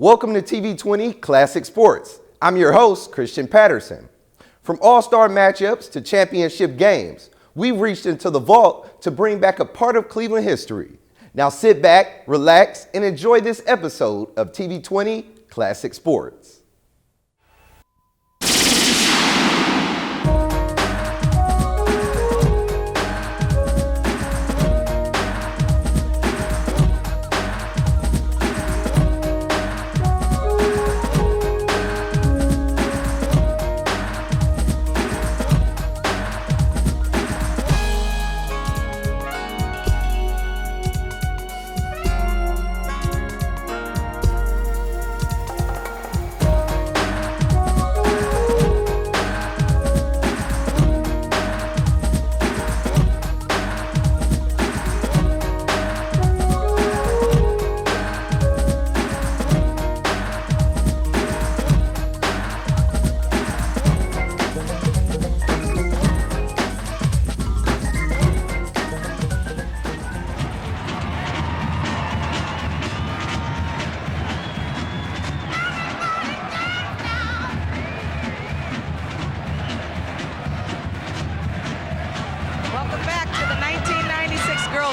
Welcome to TV20 Classic Sports. I'm your host, Christian Patterson. From all-star matchups to championship games, we've reached into the vault to bring back a part of Cleveland history. Now sit back, relax, and enjoy this episode of TV20 Classic Sports.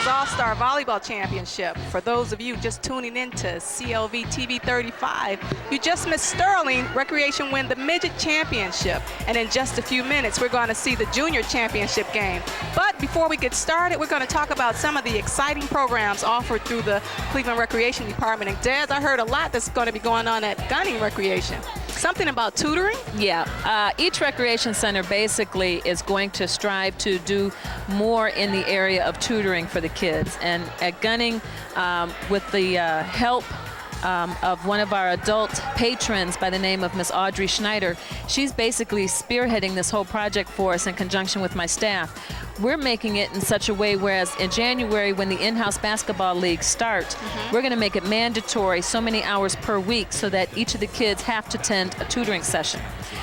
All-Star Volleyball Championship. For those of you just tuning in to CLV TV35, you just missed Sterling Recreation win the Midget Championship. And in just a few minutes, we're going to see the Junior Championship game. But before we get started, we're going to talk about some of the exciting programs offered through the Cleveland Recreation Department. And Des, I heard a lot that's going to be going on at Gunning Recreation. Something about tutoring? Yeah, each recreation center basically is going to strive to do more in the area of tutoring for the kids. And at Gunning, with the help of one of our adult patrons by the name of Miss Audrey Schneider, she's basically spearheading this whole project for us in conjunction with my staff. We're making it in such a way whereas in January when the in-house basketball leagues start, we're going to make it mandatory so many hours per week so that each of the kids have to attend a tutoring session.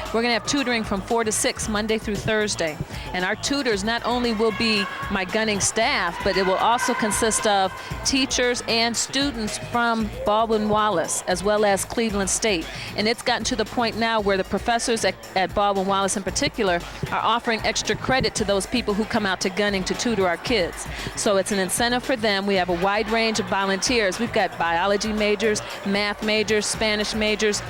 We're going to have tutoring from 4 to 6 Monday through Thursday. And our tutors not only will be my Gunning staff, but it will also consist of teachers and students from Baldwin-Wallace as well as Cleveland State. And it's gotten to the point now where the professors at Baldwin-Wallace in particular are offering extra credit to those people who come out to Gunning to tutor our kids. So it's an incentive for them. We have a wide range of volunteers. We've got biology majors, math majors, Spanish majors.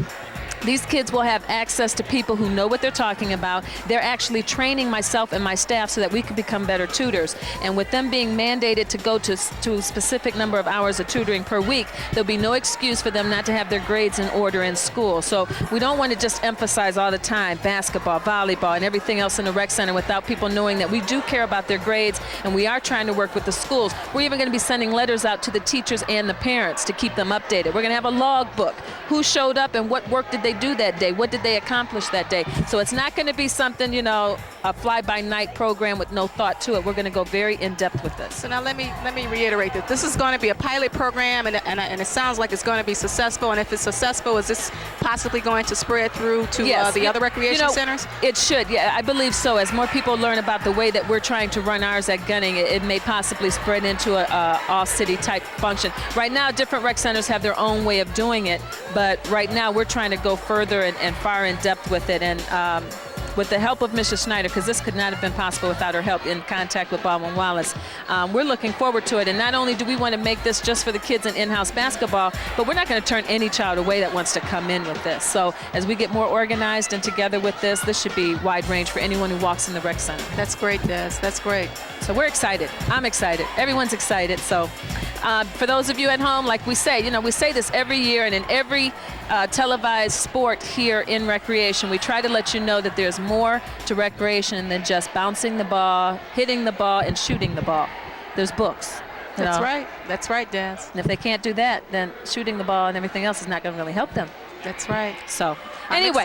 These kids will have access to people who know what they're talking about. They're actually training myself and my staff so that we can become better tutors. And with them being mandated to go to a specific number of hours of tutoring per week, there'll be no excuse for them not to have their grades in order in school. So we don't want to just emphasize all the time basketball, volleyball, and everything else in the rec center without people knowing that we do care about their grades and we are trying to work with the schools. We're even going to be sending letters out to the teachers and the parents to keep them updated. We're going to have a log book. Who showed up and what work did they do that day? What did they accomplish that day? So it's not going to be something, a fly-by-night program with no thought to it. We're going to go very in-depth with this. So now let me reiterate that this is going to be a pilot program, and it sounds like it's going to be successful. And if it's successful, is this possibly going to spread through to the other recreation centers? It should. Yeah, I believe so. As more people learn about the way that we're trying to run ours at Gunning, it may possibly spread into a all-city type function. Right now, different rec centers have their own way of doing it, but right now we're trying to go further and far in depth with it. And with the help of Mrs. Schneider, because this could not have been possible without her help in contact with Baldwin-Wallace, we're looking forward to it. And not only do we want to make this just for the kids in in-house basketball, but we're not going to turn any child away that wants to come in with this. So as we get more organized and together with this should be wide range for anyone who walks in the rec center. That's great, Des. That's great. So we're excited. I'm excited. Everyone's excited. So for those of you at home, like we say, we say this every year, and in every televised sport here in recreation, we try to let you know that there's more to recreation than just bouncing the ball, hitting the ball, and shooting the ball. There's books. That's right. That's right, Des. And if they can't do that, then shooting the ball and everything else is not going to really help them. That's right. So anyway,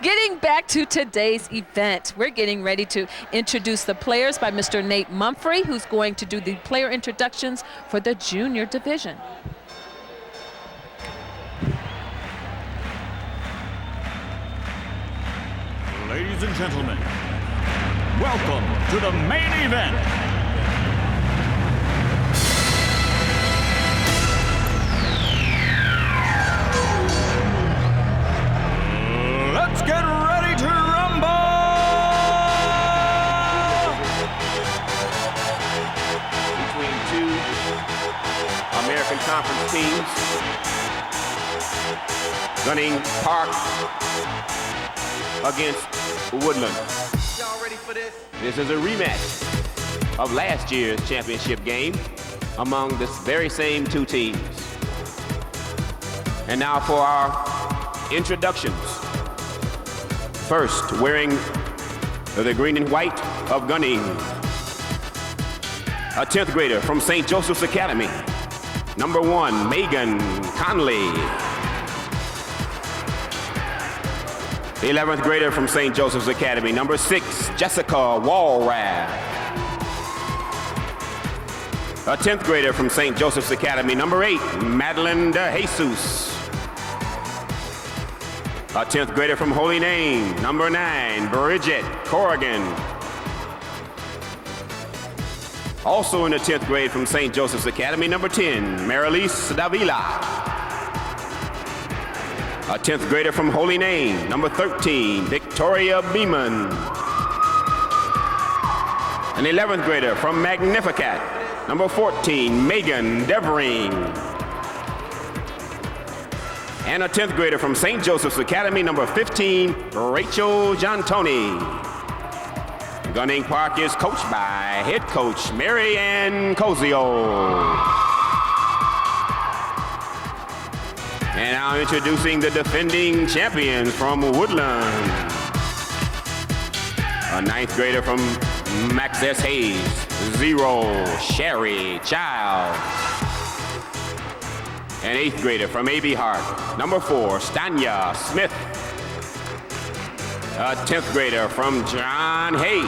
getting back to today's event, we're getting ready to introduce the players by Mr. Nate Mumphrey, who's going to do the player introductions for the junior division. Ladies and gentlemen, welcome to the main event. champions, Gunning Park against Woodland. Y'all ready for this? This is a rematch of last year's championship game among this very same two teams. And now for our introductions. First, wearing the green and white of Gunning, a 10th grader from St. Joseph's Academy, number 1, Megan Conley. The 11th grader from St. Joseph's Academy, number 6, Jessica Walrath. A 10th grader from St. Joseph's Academy, number 8, Madeline De Jesus. A 10th grader from Holy Name, number 9, Bridget Corrigan. Also in the 10th grade from St. Joseph's Academy, number 10, Marilise Davila. A 10th grader from Holy Name, number 13, Victoria Beeman. An 11th grader from Magnificat, number 14, Megan Devering. And a 10th grader from St. Joseph's Academy, number 15, Rachel Giantoni. Gunning Park is coached by head coach Mary Ann Cozio. And now introducing the defending champions from Woodland. A 9th grader from Max S. Hayes, 0, Sherry Child. An 8th grader from A.B. Hart, number 4, Stanya Smith. A 10th grader from John Hay,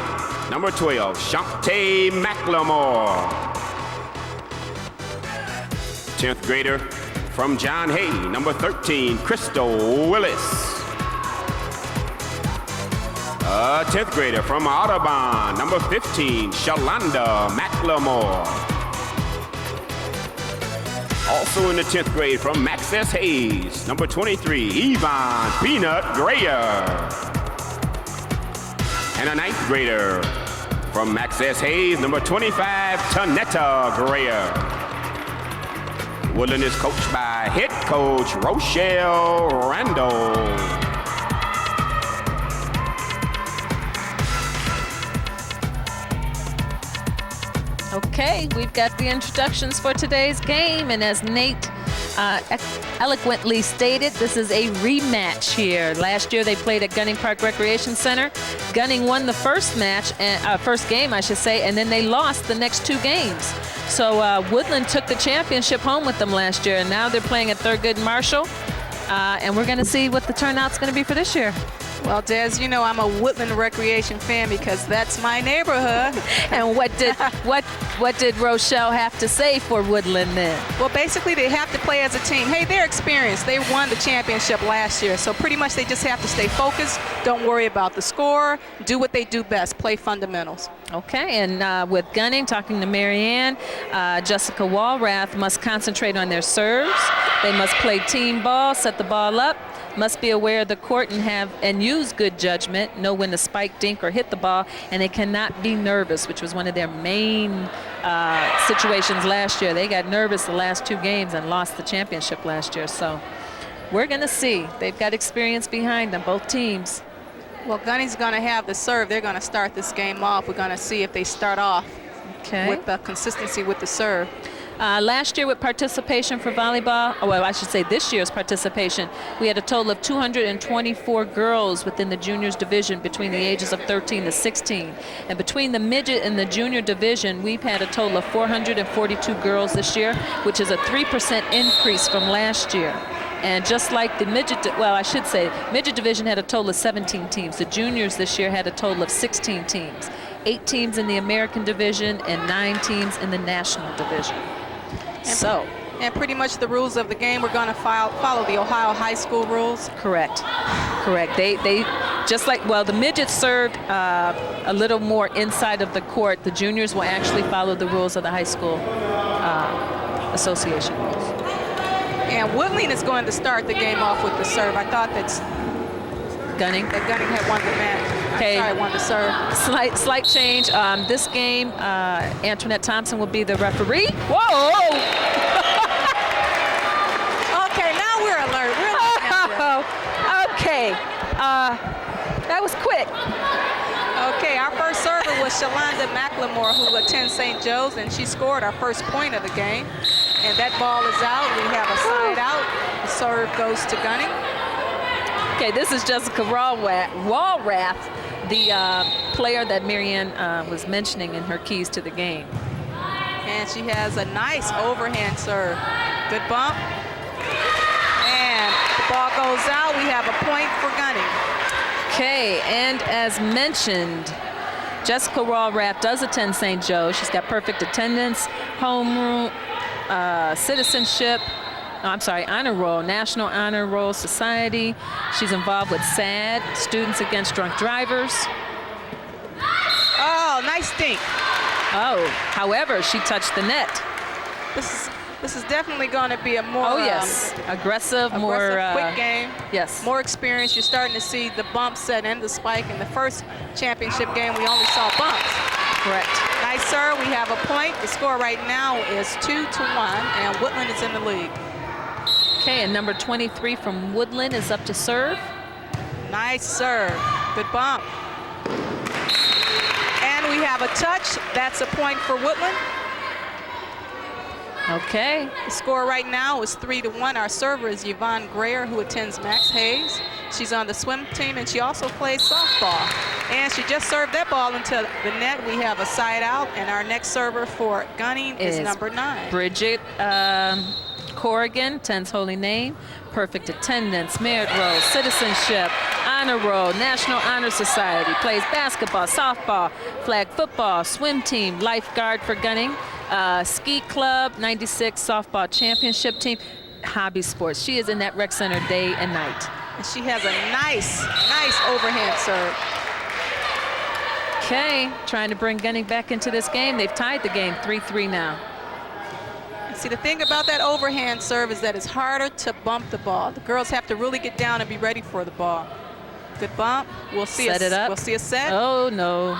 number 12, Shantae McLemore. 10th grader from John Hay, number 13, Crystal Willis. A 10th grader from Audubon, number 15, Shalonda McLemore. Also in the 10th grade from Max S. Hayes, number 23, Yvonne Peanut Grayer. And a 9th grader from Max S. Hayes, number 25, Tanetta Grayer. Woodland is coached by head coach Rochelle Randall. Okay, we've got the introductions for today's game, and as Nate eloquently stated, this is a rematch here. Last year they played at Gunning Park Recreation Center. Gunning won the first match, first game, I should say, and then they lost the next 2 games. So Woodland took the championship home with them last year, and now they're playing at Thurgood Marshall, and we're going to see what the turnout's going to be for this year. Well, Des, you know I'm a Woodland Recreation fan because that's my neighborhood. And what did Rochelle have to say for Woodland then? Well, basically they have to play as a team. Hey, they're experienced. They won the championship last year, so pretty much they just have to stay focused. Don't worry about the score. Do what they do best, play fundamentals. Okay, and with Gunning, talking to Mary Ann, Jessica Walrath must concentrate on their serves. They must play team ball, set the ball up, must be aware of the court and use good judgment, know when to spike, dink, or hit the ball, and they cannot be nervous, which was one of their main situations last year. They got nervous the last 2 games and lost the championship last year. So we're going to see. They've got experience behind them, both teams. Well, Gunning's going to have the serve. They're going to start this game off. We're going to see if they start off with the consistency with the serve. Last year with participation for volleyball, well, I should say this year's participation, we had a total of 224 girls within the juniors division between the ages of 13 to 16. And between the midget and the junior division, we've had a total of 442 girls this year, which is a 3% increase from last year. And just like the midget, well, I should say, midget division had a total of 17 teams. The juniors this year had a total of 16 teams. 8 teams in the American division and 9 teams in the national division. And pretty much the rules of the game, we're going to follow the Ohio high school rules. Correct. They just like, well, the midgets served a little more inside of the court. The juniors will actually follow the rules of the high school association rules. And Woodland is going to start the game off with the serve. I thought that Gunning had won the match. Okay. Sorry, won the serve. Slight change. This game, Antoinette Thompson will be the referee. Whoa! That was quick. Okay, our first server was Shalonda McLemore, who attends St. Joe's, and she scored our first point of the game. And that ball is out. We have a side out. The serve goes to Gunning. Okay, this is Jessica Walrath, the player that Marianne was mentioning in her keys to the game. And she has a nice overhand serve. Good bump. And the ball goes out. We have a point for Gunning. Okay, and as mentioned, Jessica Walrath does attend St. Joe. She's got perfect attendance, homeroom, citizenship, honor roll, National Honor Roll Society. She's involved with SAD, Students Against Drunk Drivers. Oh, nice dink. Oh, however, she touched the net. This is definitely going to be a more aggressive, more quick game. Yes, more experience. You're starting to see the bump set and the spike. In the first championship game, we only saw bumps. Correct. Nice serve. We have a point. The score right now is 2-1, and Woodland is in the lead. Okay, and number 23 from Woodland is up to serve. Nice serve. Good bump. And we have a touch. That's a point for Woodland. Okay. The score right now is 3-1. Our server is Yvonne Grayer, who attends Max Hayes. She's on the swim team, and she also plays softball. And she just served that ball into the net. We have a side out, and our next server for Gunning is number 9. Bridget Corrigan, attends Holy Name. Perfect attendance, merit roll, citizenship, honor roll, National Honor Society. Plays basketball, softball, flag football, swim team, lifeguard for Gunning. Ski club, 96 softball championship team, hobby sports. She is in that rec center day and night. And she has a nice overhand serve. Okay, trying to bring Gunning back into this game. They've tied the game 3-3 now. See, the thing about that overhand serve is that it's harder to bump the ball. The girls have to really get down and be ready for the ball. Good bump. We'll see set it up. We'll see a set. Oh, no.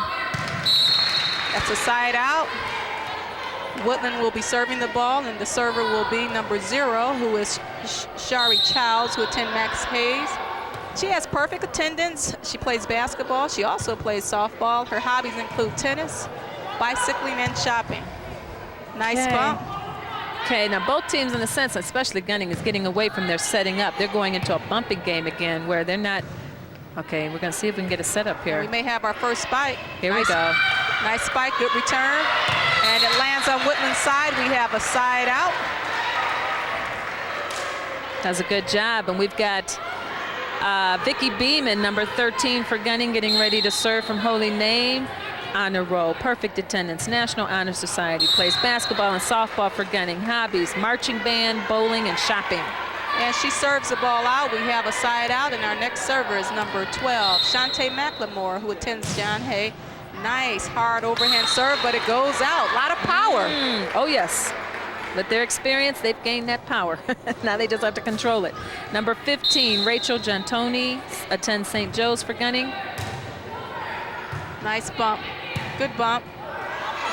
That's a side out. Woodland will be serving the ball, and the server will be number 0, who is Shari Childs, who attends Max Hayes. She has perfect attendance. She plays basketball. She also plays softball. Her hobbies include tennis, bicycling, and shopping. Nice bump. Okay, now both teams, in a sense, especially Gunning, is getting away from their setting up. They're going into a bumping game again where they're not. Okay, we're going to see if we can get a setup here. We may have our first spike. Here we go. Nice spike, good return. And it lands on Woodland's side. We have a side out. Does a good job. And we've got Vicki Beeman, number 13 for Gunning, getting ready to serve from Holy Name. Honor roll, perfect attendance, National Honor Society. Plays basketball and softball for Gunning. Hobbies, marching band, bowling, and shopping. And she serves the ball out. We have a side out, and our next server is number 12, Shantae McLemore, who attends John Hay. Nice hard overhand serve, but it goes out. A lot of power. Oh, yes. With their experience, they've gained that power. Now they just have to control it. Number 15, Rachel Giantoni, attends St. Joe's for Gunning. Nice bump. Good bump.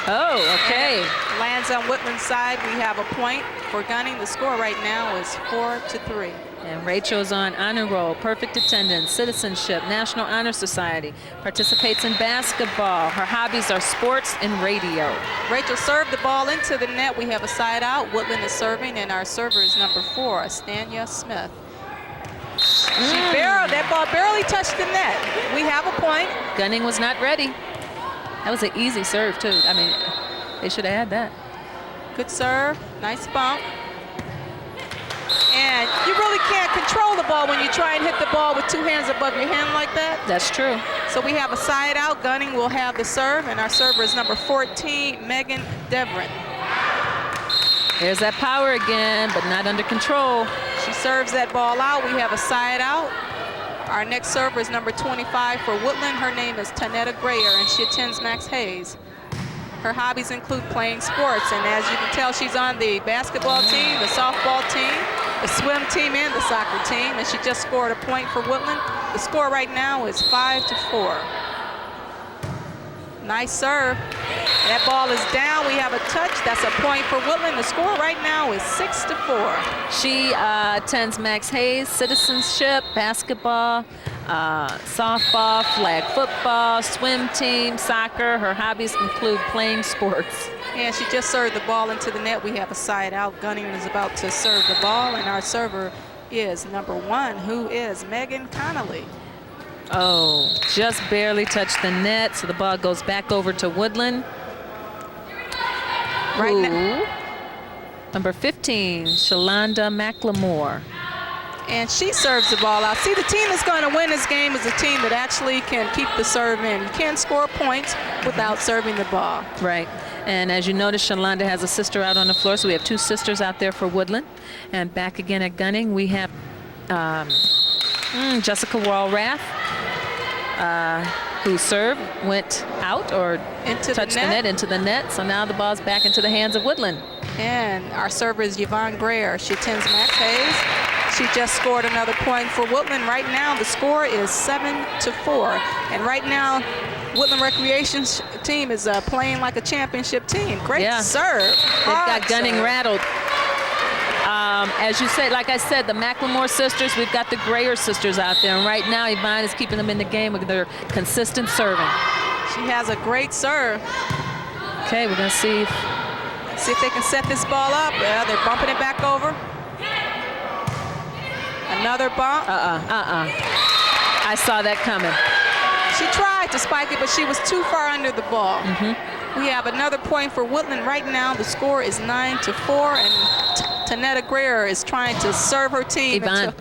Oh, okay. Lands on Woodland's side. We have a point for Gunning. The score right now is 4-3. And Rachel's on honor roll, perfect attendance, citizenship, National Honor Society, participates in basketball. Her hobbies are sports and radio. Rachel served the ball into the net. We have a side out. Woodland is serving, and our server is number 4, Astania Smith. That ball barely touched the net. We have a point. Gunning was not ready. That was an easy serve, too. I mean, they should have had that. Good serve. Nice bump. And you really can't control the ball when you try and hit the ball with 2 hands above your hand like that. That's true. So we have a side out. Gunning will have the serve, and our server is number 14, Megan Deverin. There's that power again, but not under control. She serves that ball out. We have a side out. Our next server is number 25 for Woodland. Her name is Tanetta Grayer, and she attends Max Hayes. Her hobbies include playing sports, and as you can tell, she's on the basketball team, the softball team, the swim team, and the soccer team, and she just scored a point for Woodland. The score right now is 5-4. Nice serve. That ball is down. We have a touch. That's a point for Woodland. The score right now is 6-4. She attends Max Hayes, citizenship, basketball, softball, flag football, swim team, soccer. Her hobbies include playing sports. And she just served the ball into the net. We have a side out. Gunning is about to serve the ball, and our server is number 1, who is Megan Connolly. Oh, just barely touched the net, so the ball goes back over to Woodland. Right now, number 15, Shalonda McLemore. and she serves the ball out. See, the team that's going to win this game is a team that actually can keep the serve in. You can't score points without serving the ball. Right. And as you notice, Shalonda has a sister out on the floor, so we have 2 sisters out there for Woodland. And back again at Gunning, we have Jessica Walrath, who served, went out or touched the net into the net. So now the ball's back into the hands of Woodland. And our server is Yvonne Greer. She attends Max Hayes. She just scored another point for Woodland. Right now, the score is 7-4. And right now, Woodland Recreation team is playing like a championship team. Great serve. They've got Gunning rattled. As you said, like I said, the McLemore sisters, we've got the Greer sisters out there. And right now, Yvonne is keeping them in the game with their consistent serving. She has a great serve. Okay, we're going to see if they can set this ball up. Yeah, they're bumping it back over. Another bump. I saw that coming. She tried to spike it, but she was too far under the ball. We have another point for Woodland. Right now, the score is 9-4, and Tanetta Greer is trying to serve her team. Yvonne,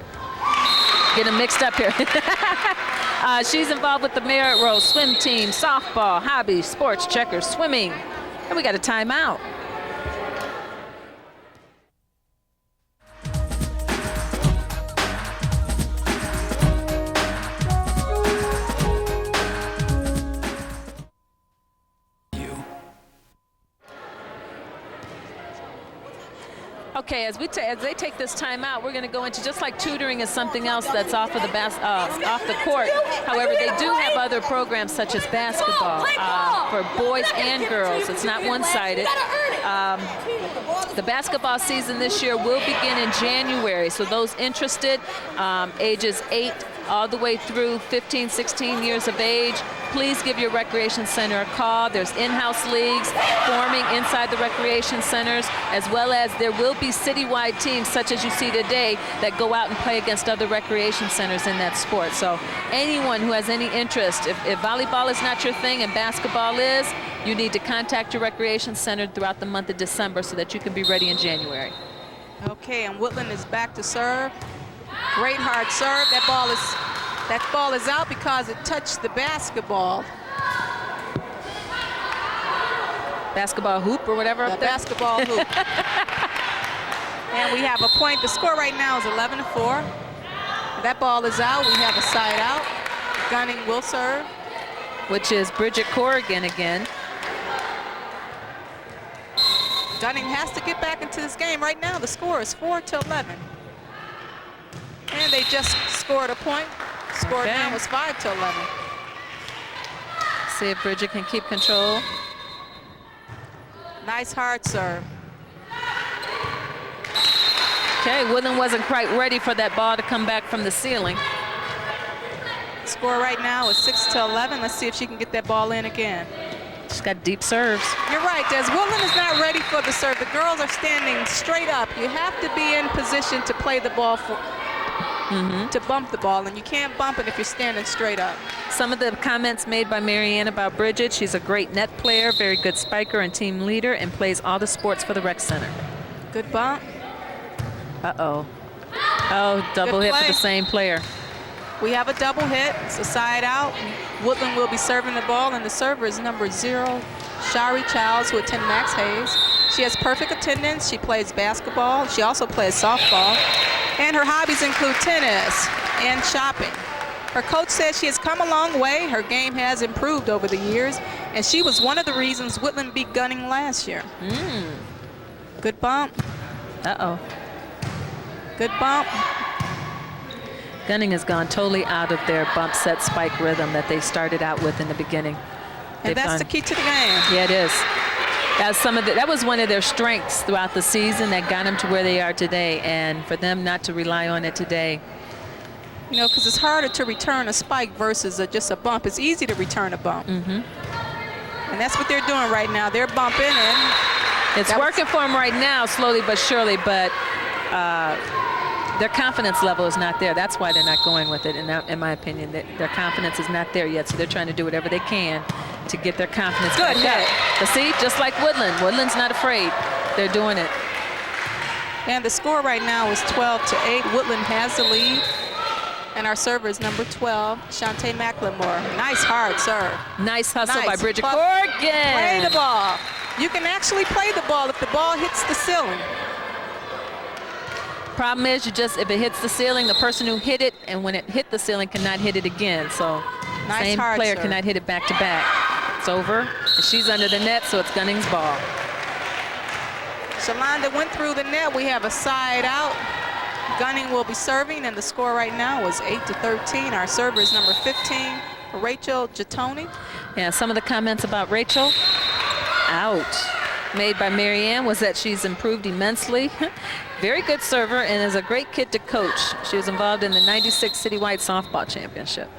getting mixed up here. She's involved with the Merit Row swim team, softball, hobby, sports, checkers, swimming. And we got a timeout. Okay, as they take this time out, we're going to go into, just like tutoring is something else that's off of the off the court. However, they do have other programs such as basketball for boys and girls. It's not one-sided. The basketball season this year will begin in January, so those interested, ages 8 all the way through 15, 16 years of age, please give your recreation center a call. There's in-house leagues forming inside the recreation centers, as well as there will be citywide teams such as you see today that go out and play against other recreation centers in that sport. So anyone who has any interest, if volleyball is not your thing and basketball is, you need to contact your recreation center throughout the month of December so that you can be ready in January. Okay, and Woodland is back to serve. Great hard serve. That ball is out because it touched the basketball. Basketball hoop or whatever. The basketball hoop. And we have a point. The score right now is 11-4. That ball is out. We have a side out. Gunning will serve. Which is Bridget Corrigan again. Gunning has to get back into this game. Right now, the score is 4-11. And they just scored a point. Score now was 5-11. See if Bridget can keep control. Nice hard serve. Okay, Woodland wasn't quite ready for that ball to come back from the ceiling. Score right now is 6-11. Let's see if she can get that ball in again. She's got deep serves. You're right, Des. Woodland is not ready for the serve. The girls are standing straight up. You have to be in position to play the ball to bump the ball, and you can't bump it if you're standing straight up. Some of the comments made by Marianne about Bridget: she's a great net player, very good spiker and team leader, and plays all the sports for the rec center. Good bump. Oh, double hit for the same player. We have a double hit. It's a side out. Woodland will be serving the ball, and the server is number 0, Shari Childs, who attends Max Hayes. She has perfect attendance. She plays basketball. She also plays softball. And her hobbies include tennis and shopping. Her coach says she has come a long way. Her game has improved over the years, and she was one of the reasons Woodland beat Gunning last year. Good bump. Good bump. Gunning has gone totally out of their bump set spike rhythm that they started out with in the beginning. And that's the key to the game. Yeah, it is. That was one of their strengths throughout the season that got them to where they are today, and for them not to rely on it today. You know, because it's harder to return a spike versus just a bump. It's easy to return a bump. And that's what they're doing right now. They're bumping, and it's working for them right now, slowly but surely, but their confidence level is not there. That's why they're not going with it, in my opinion. Their confidence is not there yet, so they're trying to do whatever they can to get their confidence back up. But see, just like Woodland. Woodland's not afraid. They're doing it. And the score right now is 12-8. Woodland has the lead. And our server is number 12, Shantae McLemore. Nice hard serve. Nice hustle by Bridget Play Corrigan. the ball. You can actually play the ball if the ball hits the ceiling. Problem is, if it hits the ceiling, the person who hit it, and when it hit the ceiling, cannot hit it again. So same player cannot hit it back to back. It's over. And she's under the net, so it's Gunning's ball. Shalonda went through the net. We have a side out. Gunning will be serving, and the score right now is 8-13. Our server is number 15, Rachel Gittoni. Yeah, some of the comments about Rachel made by Marianne was that she's improved immensely. Very good server and is a great kid to coach. She was involved in the '96 Citywide Softball Championship.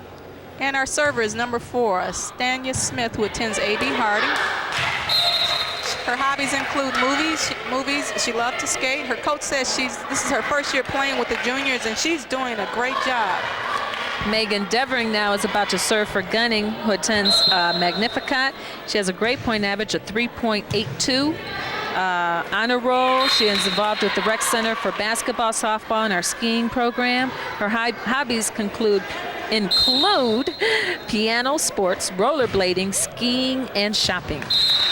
And our server is number 4, Stanya Smith, who attends A.B. Harding. Her hobbies include movies. She loves to skate. Her coach says this is her first year playing with the juniors, and she's doing a great job. Megan Devering now is about to serve for Gunning, who attends Magnificat. She has a great point average of 3.82. Honor roll. She is involved with the rec center for basketball, softball, and our skiing program. Her hobbies include piano, sports, rollerblading, skiing, and shopping.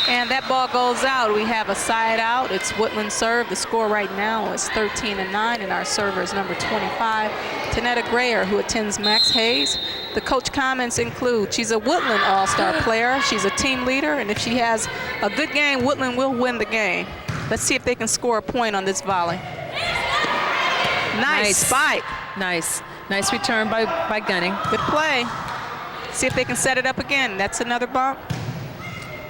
And that ball goes out. We have a side out. It's Woodland serve. The score right now is 13-9, and our server is number 25, Tanetta Grayer, who attends Max Hayes. The coach comments include she's a Woodland All-Star player. She's a team leader, and if she has a good game, Woodland will win the game. Let's see if they can score a point on this volley. Nice spike. Nice return by Gunning. Good play. See if they can set it up again. That's another bump.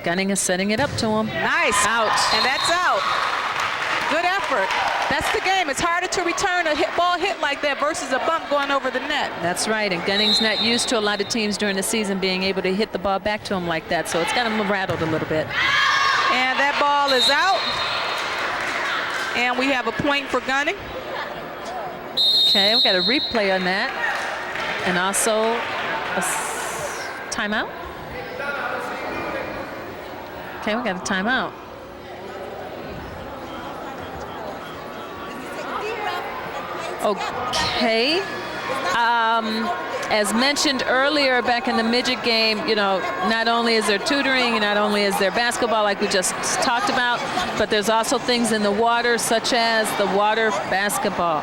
Gunning is setting it up to him. Nice. Out. And that's out. Good effort. That's the game. It's harder to return a ball hit like that versus a bump going over the net. That's right. And Gunning's not used to a lot of teams during the season being able to hit the ball back to him like that. So it's got him rattled a little bit. And that ball is out. And we have a point for Gunning. Okay, we got a replay on that. And also a timeout. Okay, we got a timeout. Okay. As mentioned earlier back in the midget game, you know, not only is there tutoring and not only is there basketball like we just talked about, but there's also things in the water such as the water basketball.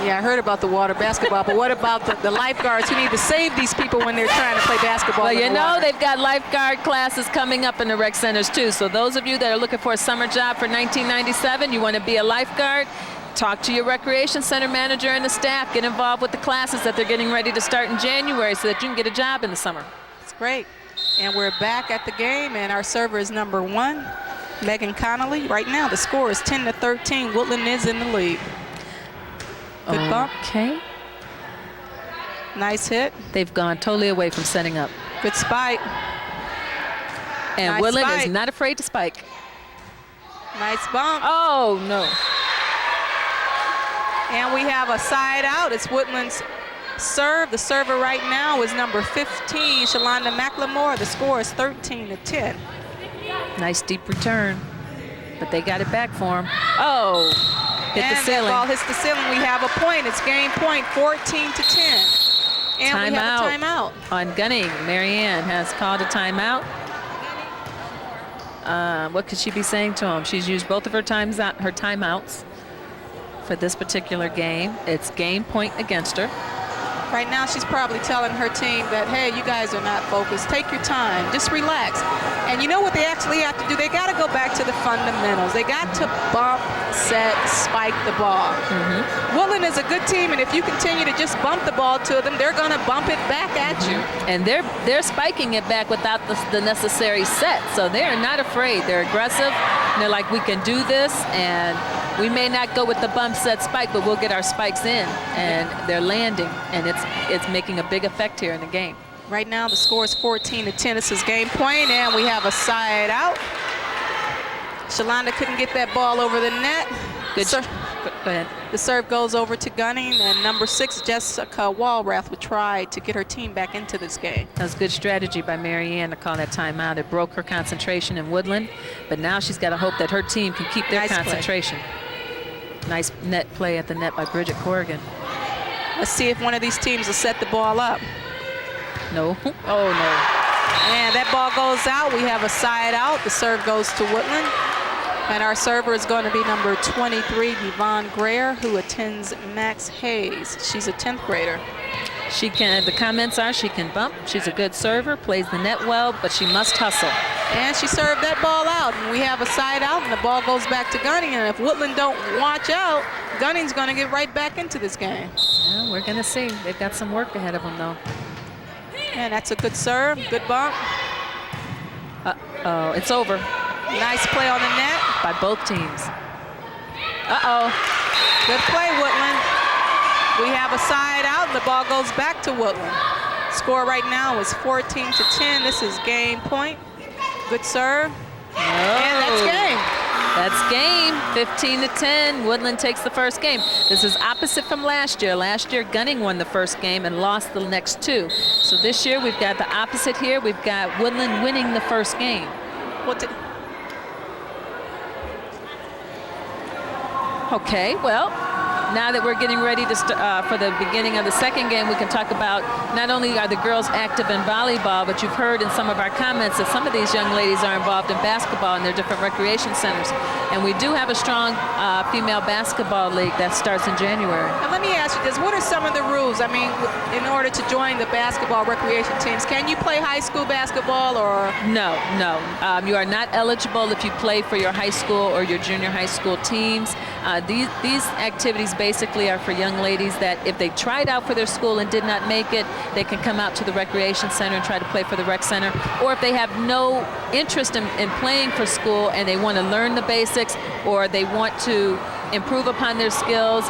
Yeah, I heard about the water basketball, but what about the lifeguards who need to save these people when they're trying to play basketball? Well, you know, they've got lifeguard classes coming up in the rec centers too. So those of you that are looking for a summer job for 1997, you want to be a lifeguard, talk to your recreation center manager and the staff. Get involved with the classes that they're getting ready to start in January so that you can get a job in the summer. It's great. And we're back at the game, and our server is number 1, Megan Connolly. Right now, the score is 10-13. Woodland is in the lead. Good bump. Okay. Nice hit. They've gone totally away from setting up. Good spike. And nice Woodland spike. is not afraid to spike. Nice bump. Oh, no. And we have a side out. It's Woodland's serve. The server right now is number 15, Shalonda McLemore. The score is 13-10. Nice deep return. But they got it back for him. Oh, hit the ceiling. That ball hits the ceiling. We have a point. It's game point, 14-10. And we have a timeout. On Gunning. Marianne has called a timeout. What could she be saying to him? She's used both of her timeouts for this particular game. It's game point against her. Right now, she's probably telling her team that, hey, you guys are not focused. Take your time. Just relax. And you know what they actually have to do? They got to go back to the fundamentals. They got to bump, set, spike the ball. Woodland is a good team, and if you continue to just bump the ball to them, they're going to bump it back at you. And they're spiking it back without the necessary set. So they're not afraid. They're aggressive. And they're like, we can do this. And we may not go with the bump set spike, but we'll get our spikes in, and they're landing, and it's making a big effect here in the game. Right now, the score is 14-10. This is game point, and we have a side out. Shalonda couldn't get that ball over the net. Good. Go ahead. The serve goes over to Gunning, and number 6, Jessica Walrath, would try to get her team back into this game. That was good strategy by Marianne to call that timeout. It broke her concentration in Woodland, but now she's got to hope that her team can keep their concentration. Nice net play at the net by Bridget Corrigan. Let's see if one of these teams will set the ball up. No. Oh, no. And that ball goes out. We have a side out. The serve goes to Woodland. And our server is going to be number 23, Yvonne Greer, who attends Max Hayes. She's a 10th grader. She can, the comments are she can bump. She's a good server, plays the net well, but she must hustle. And she served that ball out. And we have a side out, and the ball goes back to Gunning. And if Woodland don't watch out, Gunning's going to get right back into this game. Well, we're going to see. They've got some work ahead of them, though. And that's a good serve, good bump. Uh-oh, it's over. Nice play on the net. By both teams. Uh-oh. Good play, Woodland. We have a side out, and the ball goes back to Woodland. Score right now is 14-10. This is game point. Good serve. Oh. And that's game. That's game. 15-10. Woodland takes the first game. This is opposite from last year. Last year, Gunning won the first game and lost the next 2. So this year, we've got the opposite here. We've got Woodland winning the first game. Okay, well, now that we're getting ready to for the beginning of the second game, we can talk about not only are the girls active in volleyball, but you've heard in some of our comments that some of these young ladies are involved in basketball in their different recreation centers. And we do have a strong female basketball league that starts in January. Now let me ask you this, what are some of the rules? I mean, in order to join the basketball recreation teams, can you play high school basketball or? No, no. You are not eligible if you play for your high school or your junior high school teams. These activities basically are for young ladies that if they tried out for their school and did not make it, they can come out to the recreation center and try to play for the rec center. Or if they have no interest in playing for school and they want to learn the basics or they want to improve upon their skills,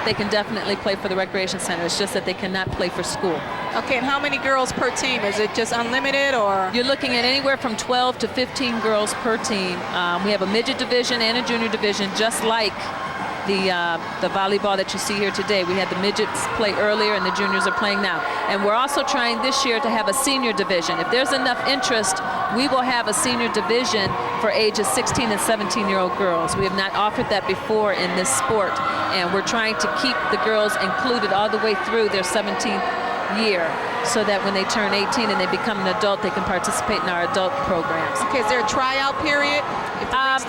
they can definitely play for the recreation center. It's just that they cannot play for school. Okay, and how many girls per team? Is it just unlimited or? You're looking at anywhere from 12 to 15 girls per team. We have a midget division and a junior division, just like the volleyball that you see here today. We had the midgets play earlier and the juniors are playing now. And we're also trying this year to have a senior division. If there's enough interest, we will have a senior division for ages 16 and 17-year-old girls. We have not offered that before in this sport. And we're trying to keep the girls included all the way through their 17th year so that when they turn 18 and they become an adult, they can participate in our adult programs. Okay, is there a tryout period?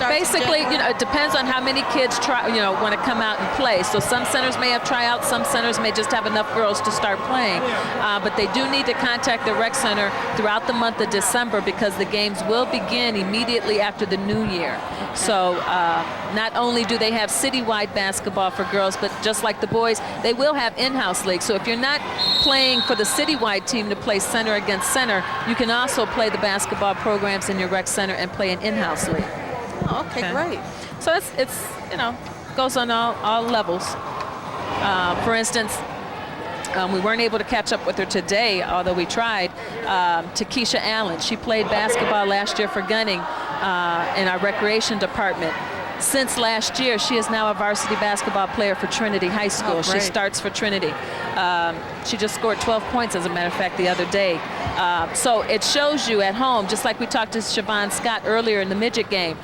Basically, it depends on how many kids want to come out and play. So some centers may have tryouts, some centers may just have enough girls to start playing. But they do need to contact the rec center throughout the month of December because the games will begin immediately after the new year. So not only do they have citywide basketball for girls, but just like the boys, they will have in-house leagues. So if you're not playing for the citywide team to play center against center, you can also play the basketball programs in your rec center and play an in-house league. Oh, okay, great. So it's goes on all levels. For instance, we weren't able to catch up with her today, although we tried. Takesha Allen, she played basketball last year for Gunning in our recreation department. Since last year, she is now a varsity basketball player for Trinity High School. Oh, she starts for Trinity. She just scored 12 points, as a matter of fact, the other day. So it shows you at home, just like we talked to Siobhan Scott earlier in the midget game,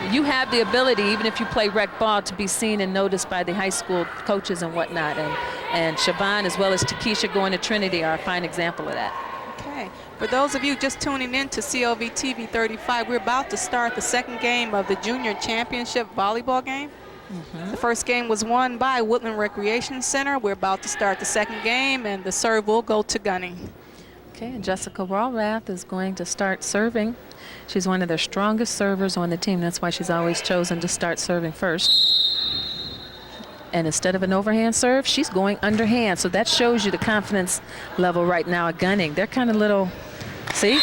you have the ability, even if you play rec ball, to be seen and noticed by the high school coaches and whatnot. And Siobhan, as well as Takesha going to Trinity, are a fine example of that. Okay. For those of you just tuning in to CLV TV 35, we're about to start the second game of the Junior Championship volleyball game. The first game was won by Woodland Recreation Center. We're about to start the second game, and the serve will go to Gunning. Okay, and Jessica Walrath is going to start serving. She's one of their strongest servers on the team. That's why she's always chosen to start serving first. And instead of an overhand serve, she's going underhand. So that shows you the confidence level right now at Gunning. They're kind of little, see?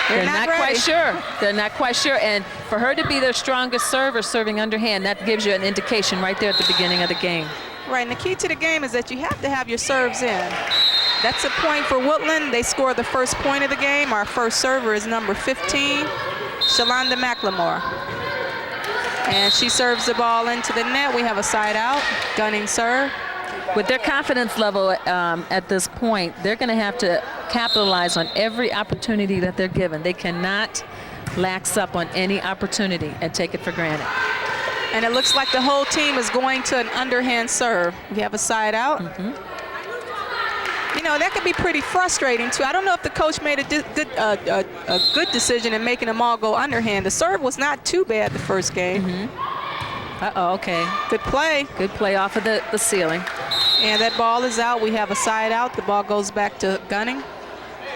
They're not ready. quite sure. They're not quite sure. And for her to be their strongest server, serving underhand, that gives you an indication right there at the beginning of the game. Right, and the key to the game is that you have to have your serves in. That's a point for Woodland. They scored the first point of the game. Our first server is number 15, Shalonda McLemore. And she serves the ball into the net. We have a side out, gunning serve. With their confidence level at this point, they're going to have to capitalize on every opportunity that they're given. They cannot lax up on any opportunity and take it for granted. And it looks like the whole team is going to an underhand serve. We have a side out. You know, that could be pretty frustrating, too. I don't know if the coach made a good decision in making them all go underhand. The serve was not too bad the first game. Uh-oh, okay. Good play. Good play off of the ceiling. And that ball is out. We have a side out. The ball goes back to gunning.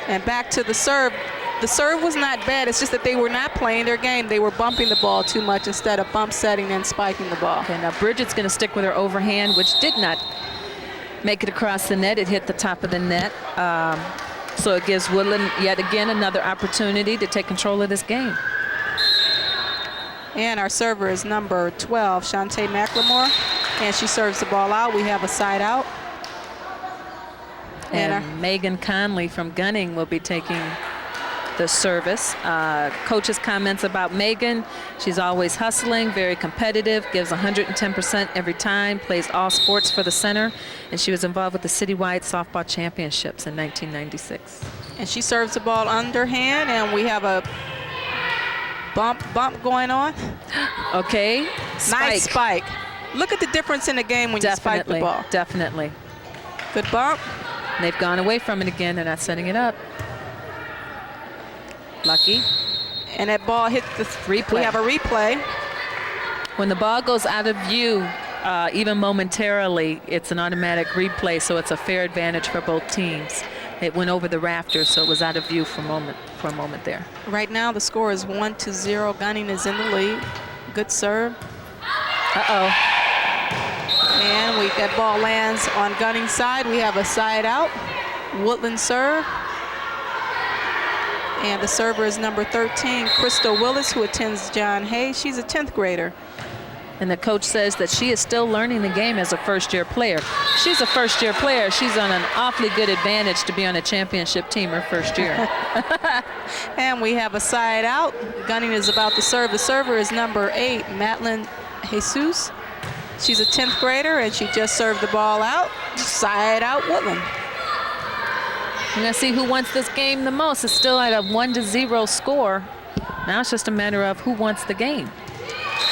And back to the serve. The serve was not bad. It's just that they were not playing their game. They were bumping the ball too much instead of bump setting and spiking the ball. Okay, now Bridget's going to stick with her overhand, which did not make it across the net. It hit the top of the net. So it gives Woodland yet again another opportunity to take control of this game. And our server is number 12, Shantae McLemore. And she serves the ball out. We have a side out. And Megan Conley from Gunning will be taking the service. Coach's comments about Megan: she's always hustling, very competitive, gives 110% every time, plays all sports for the center, and she was involved with the citywide softball championships in 1996. And she serves the ball underhand, and we have a bump going on. Okay. Nice spike. Look at the difference in the game when you spike the ball. Definitely. Good bump. They've gone away from it again. They're not setting it up. Lucky. And that ball hit the replay. We have a replay. When the ball goes out of view, even momentarily, it's an automatic replay, so it's a fair advantage for both teams. It went over the rafters, so it was out of view for a moment there. Right now, the score is 1-0. Gunning is in the lead. Good serve. Uh-oh. And that ball lands on Gunning's side. We have a side out. Woodland serve. And the server is number 13, Crystal Willis, who attends John Hay. She's a 10th grader. And the coach says that she is still learning the game as a first-year player. She's a first-year player. She's on an awfully good advantage to be on a championship team her first year. And we have a side out. Gunning is about to serve. The server is number 8, Madeline Jesus. She's a 10th grader, and she just served the ball out. Side out, Woodland. We're going to see who wants this game the most. It's still at a 1-0 score. Now it's just a matter of who wants the game.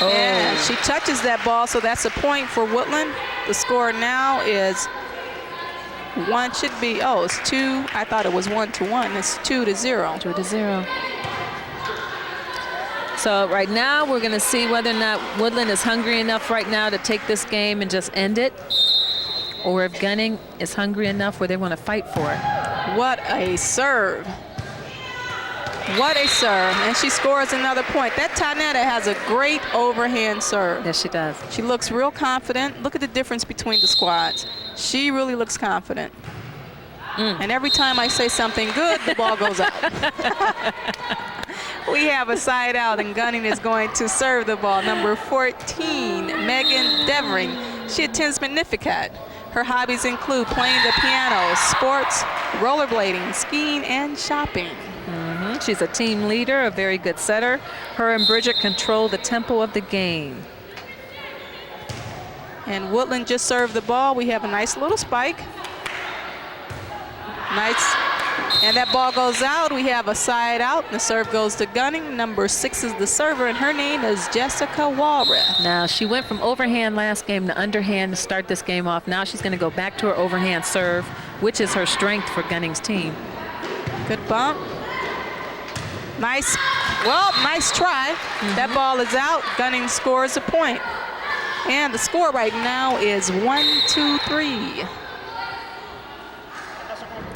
Oh. And she touches that ball, so that's a point for Woodland. The score now is it's 2. I thought it was 1-1. It's 2-0. 2-0. So right now we're going to see whether or not Woodland is hungry enough right now to take this game and just end it, or if Gunning is hungry enough where they want to fight for it. What a serve. What a serve. And she scores another point. That Tanetta has a great overhand serve. Yes, she does. She looks real confident. Look at the difference between the squads. She really looks confident. And every time I say something good, the ball goes out. We have a side out, and Gunning is going to serve the ball. Number 14, Megan Devering. She attends Magnificat. Her hobbies include playing the piano, sports, rollerblading, skiing, and shopping. She's a team leader, a very good setter. Her and Bridget control the tempo of the game. And Woodland just served the ball. We have a nice little spike. Nice. And that ball goes out. We have a side out. The serve goes to Gunning. Number 6 is the server, and her name is Jessica Walrath. Now, she went from overhand last game to underhand to start this game off. Now she's going to go back to her overhand serve, which is her strength for Gunning's team. Good bump. Nice. Well, nice try. That ball is out. Gunning scores a point. And the score right now is 1-3.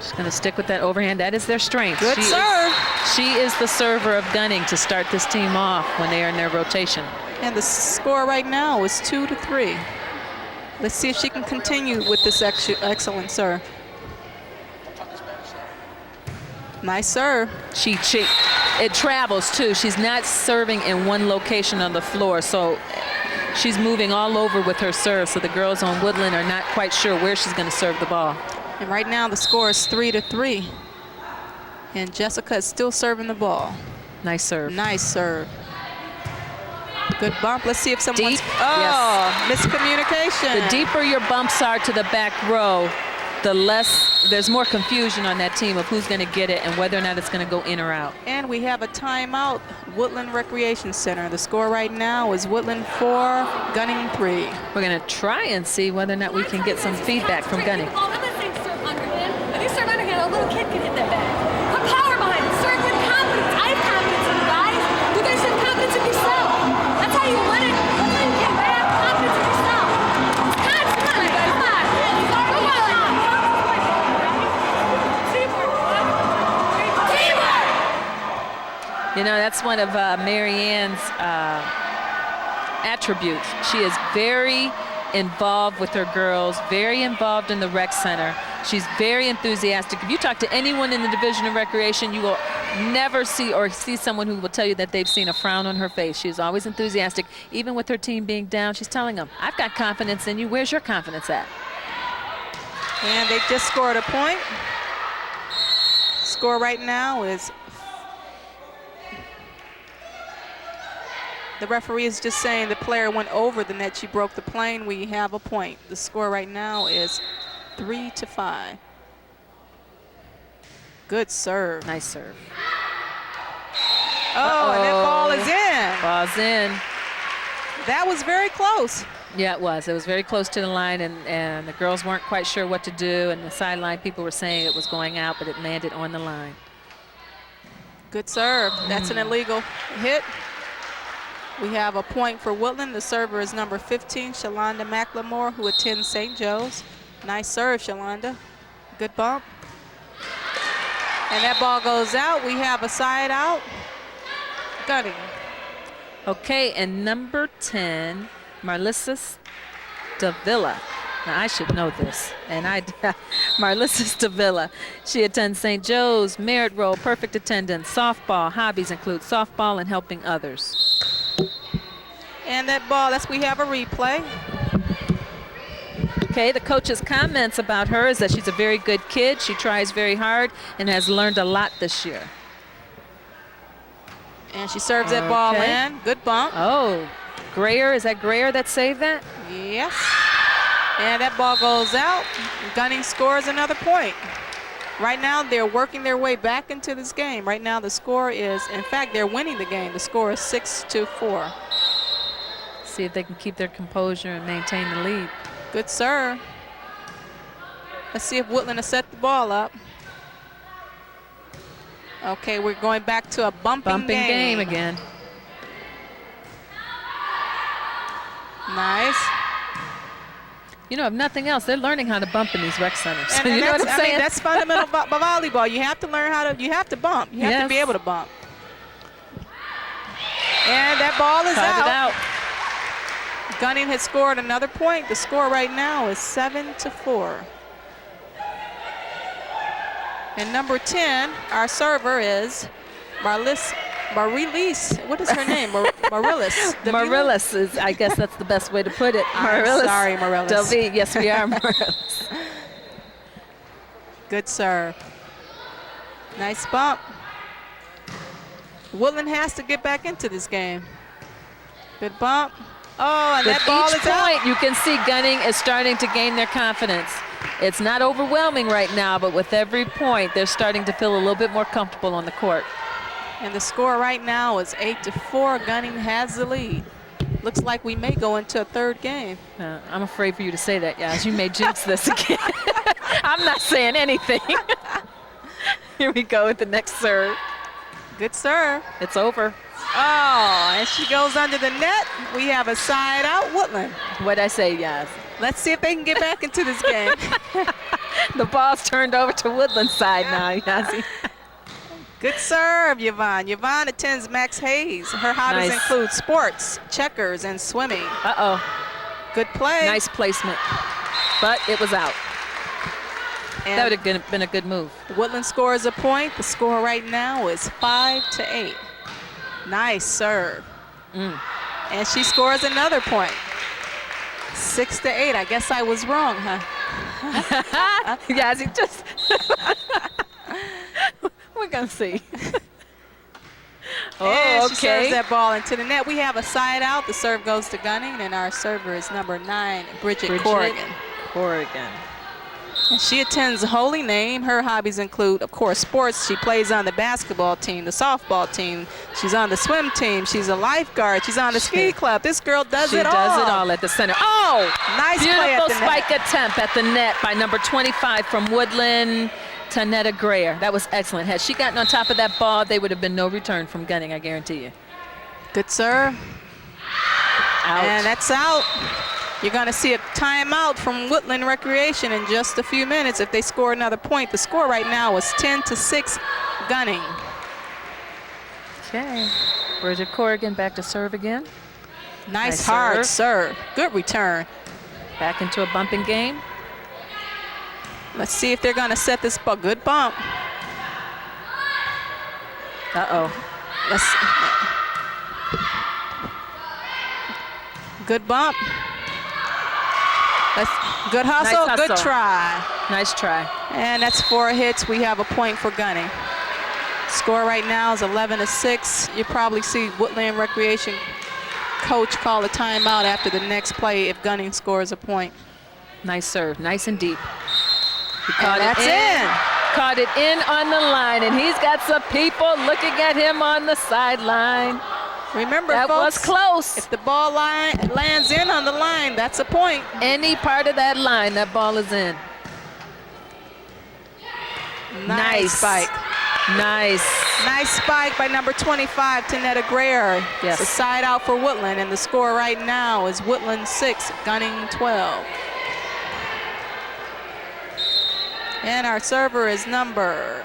She's going to stick with that overhand. That is their strength. Good serve. She is the server of Gunning to start this team off when they are in their rotation. And the score right now is 2-3. Let's see if she can continue with this excellent serve. Nice serve. It travels too. She's not serving in one location on the floor, so she's moving all over with her serve, so the girls on Woodland are not quite sure where she's going to serve the ball. And right now the score is 3-3. And Jessica is still serving the ball. Nice serve. Nice serve. Good bump. Let's see if someone's... Deep. Oh, Yes. miscommunication. The deeper your bumps are to the back row, the less, there's more confusion on that team of who's going to get it and whether or not it's going to go in or out. And we have a timeout, Woodland Recreation Center. The score right now is Woodland 4, Gunning 3. We're going to try and see whether or not we can get some feedback from Gunning. I'm not saying serve underhand. If you serve underhand, a little kid can hit that bag. Put power behind it. Serve with confidence. I have confidence in you guys. You guys have confidence in yourself. That's how you win it. That's how you get back confidence in yourself. Come on, guys. Come on. You know, that's one of Mary Ann's attributes. She is very involved with her girls, very involved in the rec center. She's very enthusiastic. If you talk to anyone in the Division of Recreation, you will never see someone who will tell you that they've seen a frown on her face. She's always enthusiastic. Even with her team being down, she's telling them, I've got confidence in you. Where's your confidence at? And they just scored a point. Score right now is... The referee is just saying the player went over the net. She broke the plane. We have a point. The score right now is 3-5. Good serve. Nice serve. Oh, and that ball is in. Ball's in. That was very close. Yeah, it was. It was very close to the line, and the girls weren't quite sure what to do, and the sideline people were saying it was going out, but it landed on the line. Good serve. That's an illegal hit. We have a point for Woodland. The server is number 15, Shalonda McLemore, who attends St. Joe's. Nice serve, Shalonda. Good bump. And that ball goes out. We have a side out. Gunning. Okay, and number 10, Marlissa Davila. Now, I should know this. And Marlissa Davila. She attends St. Joe's, merit roll, perfect attendance, softball. Hobbies include softball and helping others. And that ball, we have a replay. Okay, the coach's comments about her is that she's a very good kid. She tries very hard and has learned a lot this year. And she serves that ball in. Good bump. Oh, Grayer, is that Grayer that saved that? Yes. And that ball goes out. Gunning scores another point. Right now, they're working their way back into this game. Right now, the score is, in fact, they're winning the game. The score is 6-4. See if they can keep their composure and maintain the lead. Good serve. Let's see if Woodland has set the ball up. Okay, we're going back to a bumping game again. Nice. You know, if nothing else, they're learning how to bump in these rec centers. And you know what I'm saying? I mean, that's fundamental volleyball. You have to learn how to, you have to bump. You have to be able to bump. And that ball is out. Gunning has scored another point. The score right now is 7-4. And number 10, our server is Marilis. What is her name? Marilis. Marilis is, I guess that's the best way to put it. Marilis. Sorry, Marilis. David, yes, we are Marilis. Good serve. Nice bump. Woodland has to get back into this game. Good bump. Oh, and that ball is out. You can see Gunning is starting to gain their confidence. It's not overwhelming right now, but with every point, they're starting to feel a little bit more comfortable on the court. And the score right now is 8-4. Gunning has the lead. Looks like we may go into a third game. I'm afraid for you to say that, Yaz. You may jinx this again. I'm not saying anything. Here we go with the next serve. Good serve. It's over. Oh, and she goes under the net. We have a side out, Woodland. What'd I say, Yaz? Let's see if they can get back into this game. The ball's turned over to Woodland's side now, Yazzie. Good serve, Yvonne. Yvonne attends Max Hayes. Her hobbies include sports, checkers, and swimming. Uh-oh. Good play. Nice placement, but it was out. That would have been a good move. Woodland scores a point. The score right now is 5-8. Nice serve. And she scores another point. 6-8. I guess I was wrong, huh? Yeah, just we're gonna see. And she serves that ball into the net. We have a side out. The serve goes to Gunning, and our server is number 9, Bridget Corrigan. And she attends Holy Name. Her hobbies include, of course, sports. She plays on the basketball team, the softball team. She's on the swim team. She's a lifeguard. She's on the ski club. This girl does it all. She does it all at the center. Oh, nice play at the net. Beautiful spike attempt at the net by number 25 from Woodland, Tanetta Greer. That was excellent. Had she gotten on top of that ball, there would have been no return from Gunning, I guarantee you. Good serve. Out. And that's out. You're going to see a timeout from Woodland Recreation in just a few minutes if they score another point. The score right now is 10-6 Gunning. Okay. Bridget Corrigan back to serve again. Nice hard serve. Good return. Back into a bumping game. Let's see if they're going to set this ball. Good bump. Uh-oh. Good bump. Good hustle. Nice Good hustle. try. Nice try. And that's 4 hits. We have a point for Gunning. Score right now is 11-6. You probably see Woodland Recreation coach call a timeout after the next play if Gunning scores a point. Nice serve. Nice and deep. He And that's in. Caught it in on the line, and he's got some people looking at him on the sideline. Remember, that folks, was close. If the ball lands in on the line, that's a point. Any part of that line, that ball is in. Nice spike. Nice. Nice spike by number 25, Tanetta Greer. Yes. It's a side out for Woodland, and the score right now is Woodland 6, Gunning 12. And our server is number...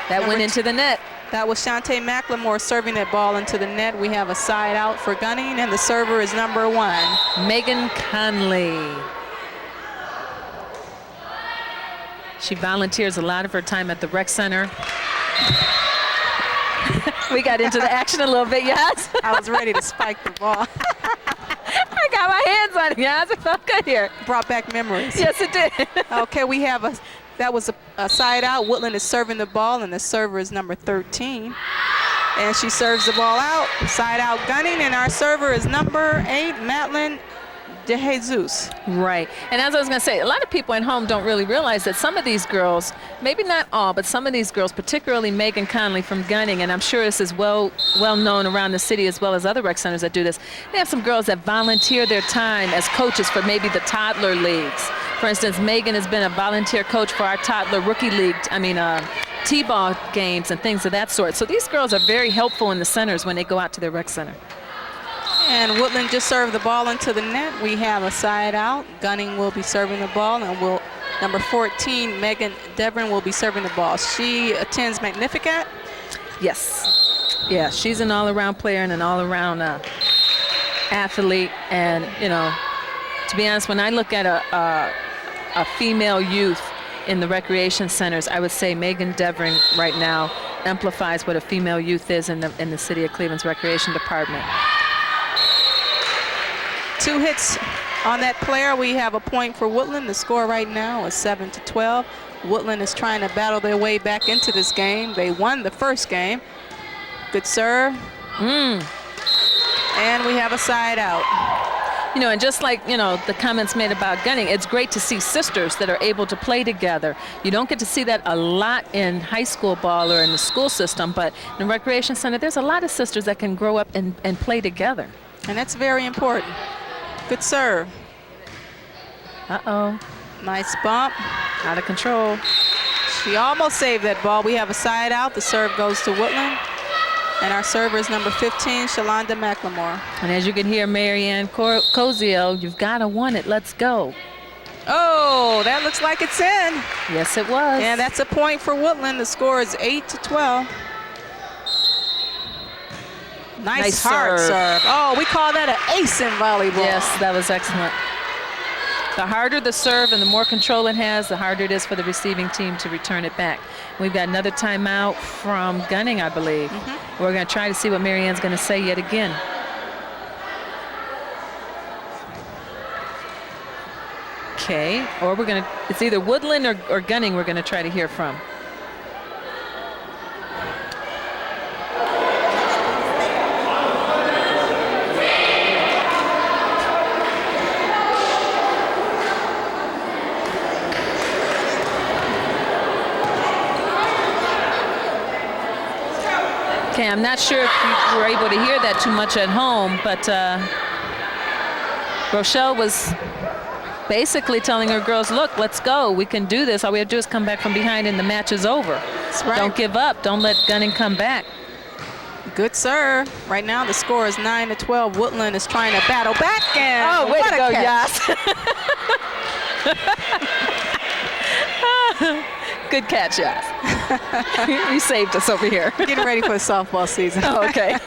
That went into the net. That was Shantae McLemore serving that ball into the net. We have a side out for Gunning, and the server is number 1. Megan Conley. She volunteers a lot of her time at the rec center. We got into the action a little bit, yes? I was ready to spike the ball. I got my hands on it, yes? It felt good here. Brought back memories. Yes, it did. Okay, we have that was a side out. Woodland is serving the ball, and the server is number 13. And she serves the ball out. Side out Gunning, and our server is number 8, Madeline DeJesus. Right. And as I was going to say, a lot of people at home don't really realize that some of these girls, maybe not all, but some of these girls, particularly Megan Conley from Gunning, and I'm sure this is well known around the city as well as other rec centers that do this, they have some girls that volunteer their time as coaches for maybe the toddler leagues. For instance, Megan has been a volunteer coach for our toddler rookie league, T-ball games and things of that sort. So these girls are very helpful in the centers when they go out to their rec center. And Woodland just served the ball into the net. We have a side out. Gunning will be serving the ball, and number 14, Megan Devon, will be serving the ball. She attends Magnificat. Yes. Yeah, she's an all-around player and an all-around athlete. And, you know, to be honest, when I look at a female youth in the recreation centers, I would say Megan Devon right now amplifies what a female youth is in the City of Cleveland's recreation department. 2 hits on that player. We have a point for Woodland. The score right now is 7-12. Woodland is trying to battle their way back into this game. They won the first game. Good serve. And we have a side out. You know, and just like, you know, the comments made about Gunning, it's great to see sisters that are able to play together. You don't get to see that a lot in high school ball or in the school system, but in the recreation center, there's a lot of sisters that can grow up and play together. And that's very important. Good serve. Uh-oh. Nice bump. Out of control. She almost saved that ball. We have a side out. The serve goes to Woodland. And our server is number 15, Shalonda McLemore. And as you can hear Marianne Koziel, you've got to want it. Let's go. Oh, that looks like it's in. Yes, it was. And that's a point for Woodland. The score is 8-12. Nice hard serve. Oh, we call that an ace in volleyball. Yes, that was excellent. The harder the serve and the more control it has, the harder it is for the receiving team to return it back. We've got another timeout from Gunning, I believe. We're going to try to see what Marianne's going to say yet again. Okay, or we're going to, it's either Woodland or Gunning we're going to try to hear from. Okay, I'm not sure if you were able to hear that too much at home, but Rochelle was basically telling her girls, look, let's go. We can do this. All we have to do is come back from behind and the match is over. That's right. Don't give up. Don't let Gunning come back. Good serve. Right now the score is 9-12. Woodland is trying to battle back, and Oh, way what to a go, catch. Yas. Good catch, Yas. You saved us over here. Getting ready for the softball season. Oh, okay.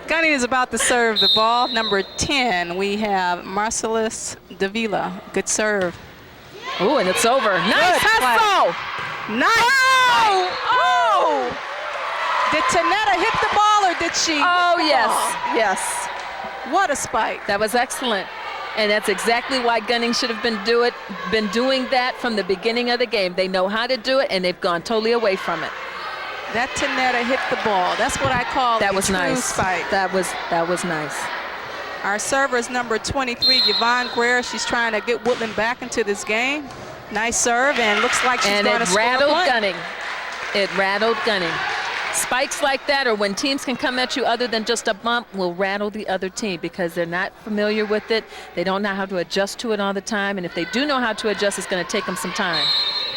Gunning is about to serve the ball. Number 10, we have Marcellus Davila. Good serve. Oh, and it's over. Nice hustle. Nice. Oh! Did Tanetta hit the ball, or did she? Oh, hit the yes. ball? Yes. What a spike. That was excellent. And that's exactly why Gunning should have been doing that from the beginning of the game. They know how to do it, and they've gone totally away from it. That Tanetta hit the ball. That's what I call That a was true nice. spike. That was nice. Our server is number 23, Yvonne Guerre. She's trying to get Woodland back into this game. Nice serve, and looks like she's going to score a rattled point. Gunning. It rattled Gunning. Spikes like that, or when teams can come at you other than just a bump, will rattle the other team because they're not familiar with it. They don't know how to adjust to it all the time, and if they do know how to adjust, it's going to take them some time.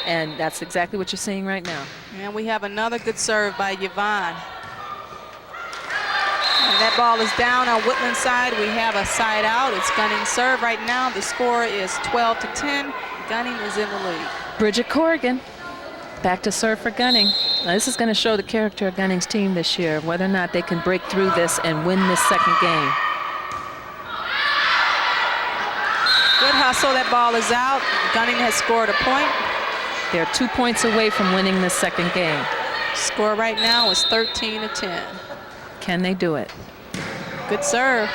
And that's exactly what you're seeing right now. And we have another good serve by Yvonne. And that ball is down on Woodland side. We have a side out. It's Gunning's serve right now. The score is 12-10. Gunning is in the lead. Bridget Corrigan, back to serve for Gunning. Now, this is going to show the character of Gunning's team this year, whether or not they can break through this and win this second game. Good hustle. That ball is out. Gunning has scored a point. They're 2 points away from winning this second game. Score right now is 13-10. Can they do it? Good serve.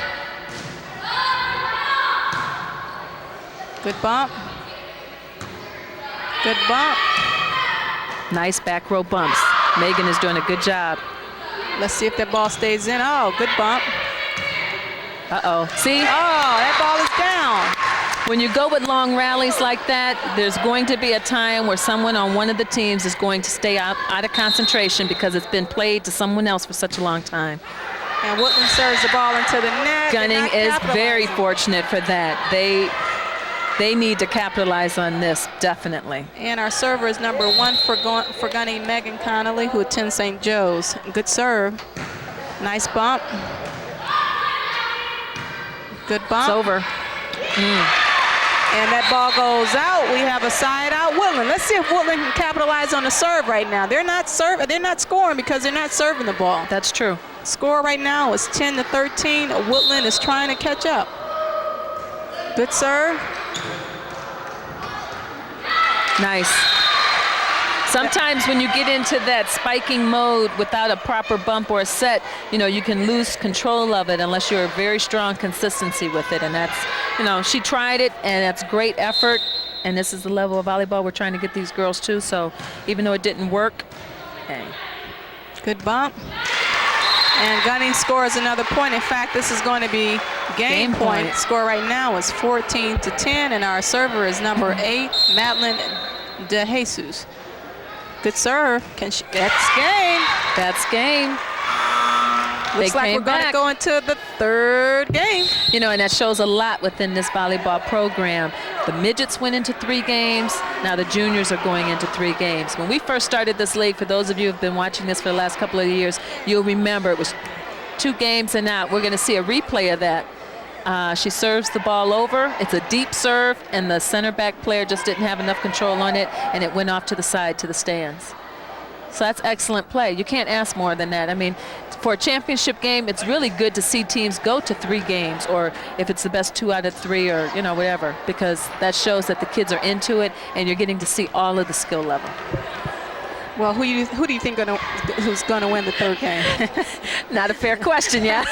Good bump. Good bump. Nice back row bumps. Megan is doing a good job. Let's see if that ball stays in. Oh, good bump. Uh-oh. See? Oh, that ball is down. When you go with long rallies like that, there's going to be a time where someone on one of the teams is going to stay out of concentration because it's been played to someone else for such a long time. And Woodland serves the ball into the net. Gunning is very capitalizing. fortunate for that. They need to capitalize on this, definitely. And our server is number 1 for Gunning, Megan Connolly, who attends St. Joe's. Good serve. Nice bump. Good bump. It's over. And that ball goes out. We have a side out. Woodland. Let's see if Woodland can capitalize on the serve right now. They're not scoring because they're not serving the ball. That's true. Score right now is 10-13. Woodland is trying to catch up. Good serve. Nice. Sometimes when you get into that spiking mode without a proper bump or a set, you can lose control of it unless you're a very strong consistency with it. And that's, she tried it, and that's great effort. And this is the level of volleyball we're trying to get these girls to. So even though it didn't work, hey. Good bump. And Gunning scores another point. In fact, this is going to be game point. Score right now is 14-10, and our server is number 8, Madeline De Jesus. Good serve. That's game. That's game. Looks like we're going to go into the third game. And that shows a lot within this volleyball program. The midgets went into 3 games. Now the juniors are going into 3 games. When we first started this league, for those of you who have been watching this for the last couple of years, you'll remember it was 2 games and out. We're going to see a replay of that. She serves the ball over. It's a deep serve, and the center back player just didn't have enough control on it, and it went off to the side to the stands. So that's excellent play. You can't ask more than that. I mean, for a championship game, it's really good to see teams go to 3 games, or if it's the best 2 out of 3, or whatever, because that shows that the kids are into it and you're getting to see all of the skill level. Well, who do you think who's going to win the 3rd game? Not a fair question, yeah.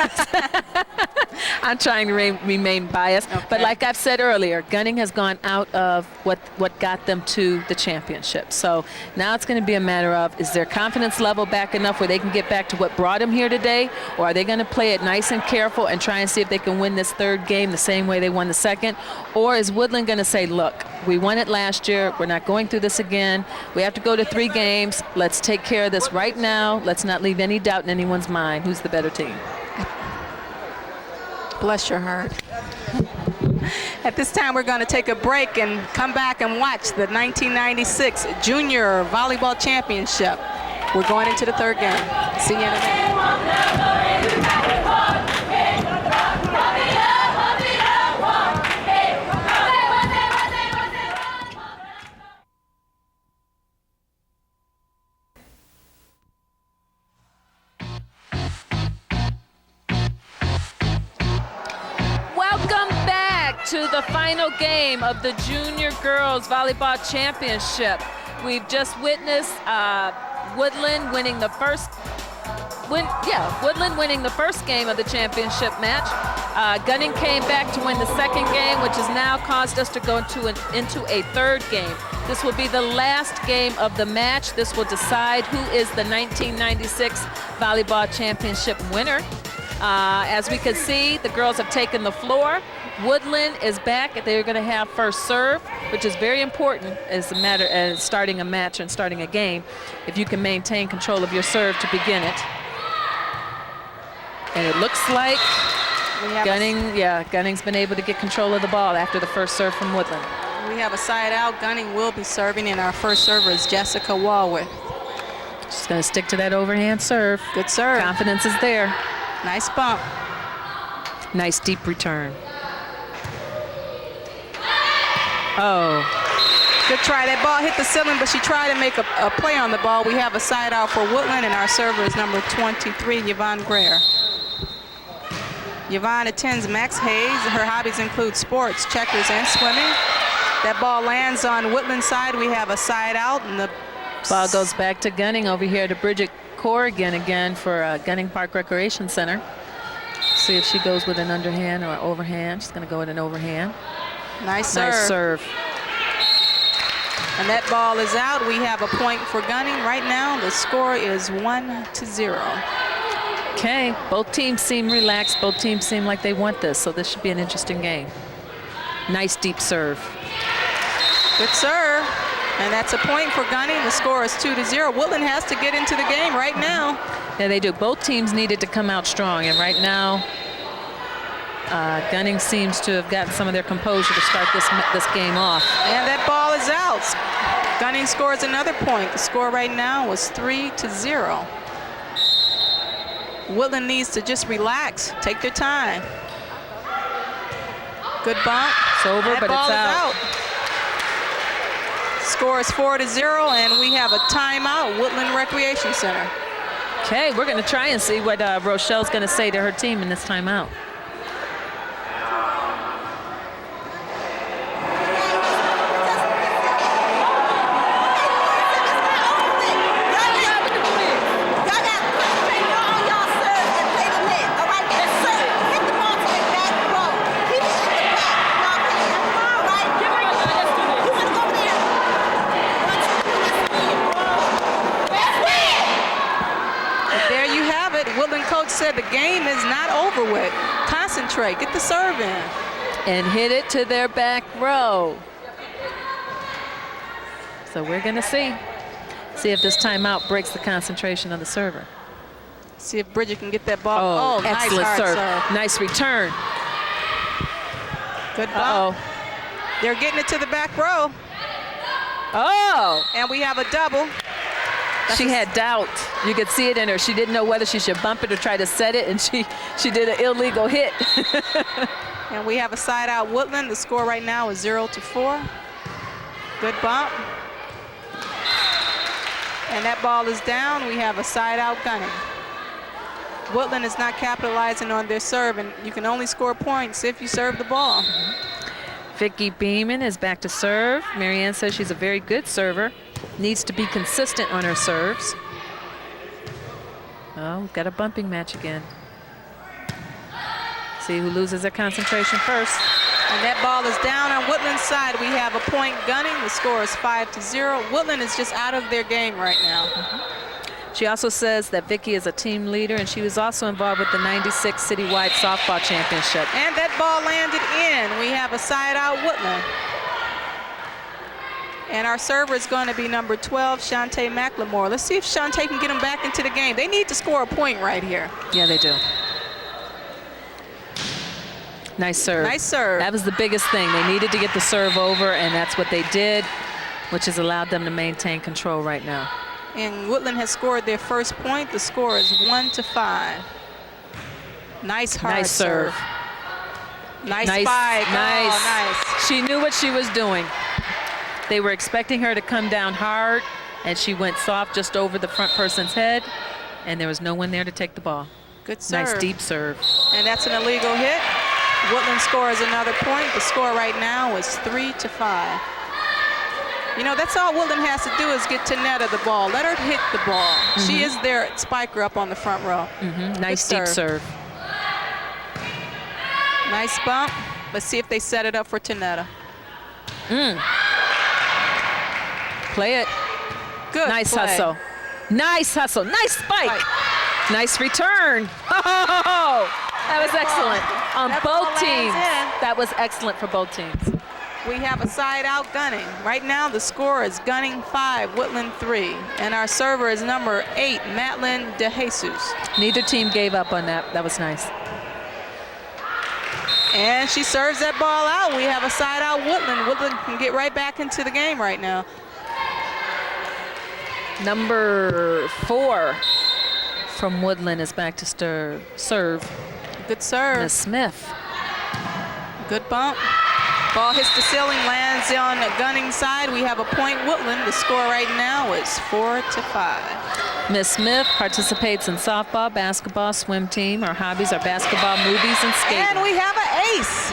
I'm trying to remain biased. Okay. But like I've said earlier, Gunning has gone out of what got them to the championship. So now it's going to be a matter of, is their confidence level back enough where they can get back to what brought them here today? Or are they going to play it nice and careful and try and see if they can win this 3rd game the same way they won the 2nd? Or is Woodland going to say, look, we won it last year. We're not going through this again. We have to go to 3 games. Let's take care of this right now. Let's not leave any doubt in anyone's mind who's the better team. Bless your heart. At this time, we're going to take a break and come back and watch the 1996 Junior Volleyball Championship. We're going into the 3rd game. See you in a minute. To the final game of the Junior Girls Volleyball Championship. We've just witnessed Woodland winning the first game of the championship match. Gunning came back to win the 2nd game, which has now caused us to go into a 3rd game. This will be the last game of the match. This will decide who is the 1996 Volleyball Championship winner. As we can see, the girls have taken the floor. Woodland is back. They're going to have first serve, which is very important as a matter as starting a match and starting a game, if you can maintain control of your serve to begin it. And it looks like Gunning's been able to get control of the ball after the first serve from Woodland. We have a side out. Gunning will be serving, and our first server is Jessica Walworth. She's going to stick to that overhand serve. Good serve. Confidence is there. Nice bump. Nice deep return. Oh. Good try. That ball hit the ceiling, but she tried to make a play on the ball. We have a side out for Woodland, and our server is number 23, Yvonne Greer. Yvonne attends Max Hayes. Her hobbies include sports, checkers, and swimming. That ball lands on Woodland's side. We have a side out, and the ball goes back to Gunning over here to Bridget Corrigan again for Gunning Park Recreation Center. See if she goes with an underhand or overhand. She's going to go with an overhand. Nice serve. Nice serve. And that ball is out. We have a point for Gunning. Right now, the score is 1-0. Okay, both teams seem relaxed. Both teams seem like they want this, so this should be an interesting game. Nice deep serve. Good serve. And that's a point for Gunning. The score is 2-0. Woodland has to get into the game right now. Yeah, they do. Both teams needed to come out strong, and right now, Gunning seems to have gotten some of their composure to start this game off. And that ball is out. Gunning scores another point. The score right now was 3-0. Woodland needs to just relax, take their time. Good bump. It's over, that but ball it's is out. Score is 4-0, and we have a timeout, Woodland Recreation Center. Okay, we're going to try and see what Rochelle's going to say to her team in this timeout. Said the game is not over with. Concentrate, get the serve in. And hit it to their back row. So we're gonna see if this timeout breaks the concentration of the server. See if Bridget can get that ball. Oh, excellent nice serve. serve. Nice return. Good ball. They're getting it to the back row. Oh! And we have a double. She had doubt. You could see it in her. She didn't know whether she should bump it or try to set it, and she did an illegal hit. And we have a side out Woodland. The score right now is 0-4. Good bump. And that ball is down. We have a side out Gunning. Woodland is not capitalizing on their serve, and you can only score points if you serve the ball. Vicky Beeman is back to serve. Marianne says she's a very good server. Needs to be consistent on her serves. Oh, we've got a bumping match again. See who loses their concentration first. And that ball is down on Woodland's side. We have a point gunning. The score is 5-0. Woodland is just out of their game right now. She also says that Vicky is a team leader, and she was also involved with the '96 citywide softball championship. And that ball landed in. We have a side out Woodland. And our server is going to be number 12, Shantae McLemore. Let's see if Shantae can get them back into the game. They need to score a point right here. Yeah, they do. Nice serve. Nice serve. That was the biggest thing. They needed to get the serve over, and that's what they did, which has allowed them to maintain control right now. And Woodland has scored their first point. The score is 1-5. Nice hard serve. Nice spike. Nice. Oh, nice. She knew what she was doing. They were expecting her to come down hard, and she went soft just over the front person's head, and there was no one there to take the ball. Good serve. Nice deep serve. And that's an illegal hit. Woodland scores another point. The score right now is 3-5. You know, that's all Woodland has to do is get Tanetta the ball. Let her hit the ball. She is their spiker up on the front row. Nice deep serve. Nice bump. Let's see if they set it up for Tanetta. Play it. Good Nice play. hustle. Nice hustle. Nice spike. Nice return. Oh, that was excellent on That both ball teams. lands in. That was excellent for both teams. We have a side out gunning. Right now the score is gunning 5, Woodland 3. And our server is number 8, Madeline DeJesus. Neither team gave up on that. That was nice. And she serves that ball out. We have a side out Woodland. Woodland can get right back into the game right now. Number 4 from Woodland is back to serve. Good serve. Miss Smith. Good bump. Ball hits the ceiling, lands on the gunning side. We have a point Woodland. The score right now is 4-5. Miss Smith participates in softball, basketball, swim team. Her hobbies are basketball, movies, and skating. And we have an ace.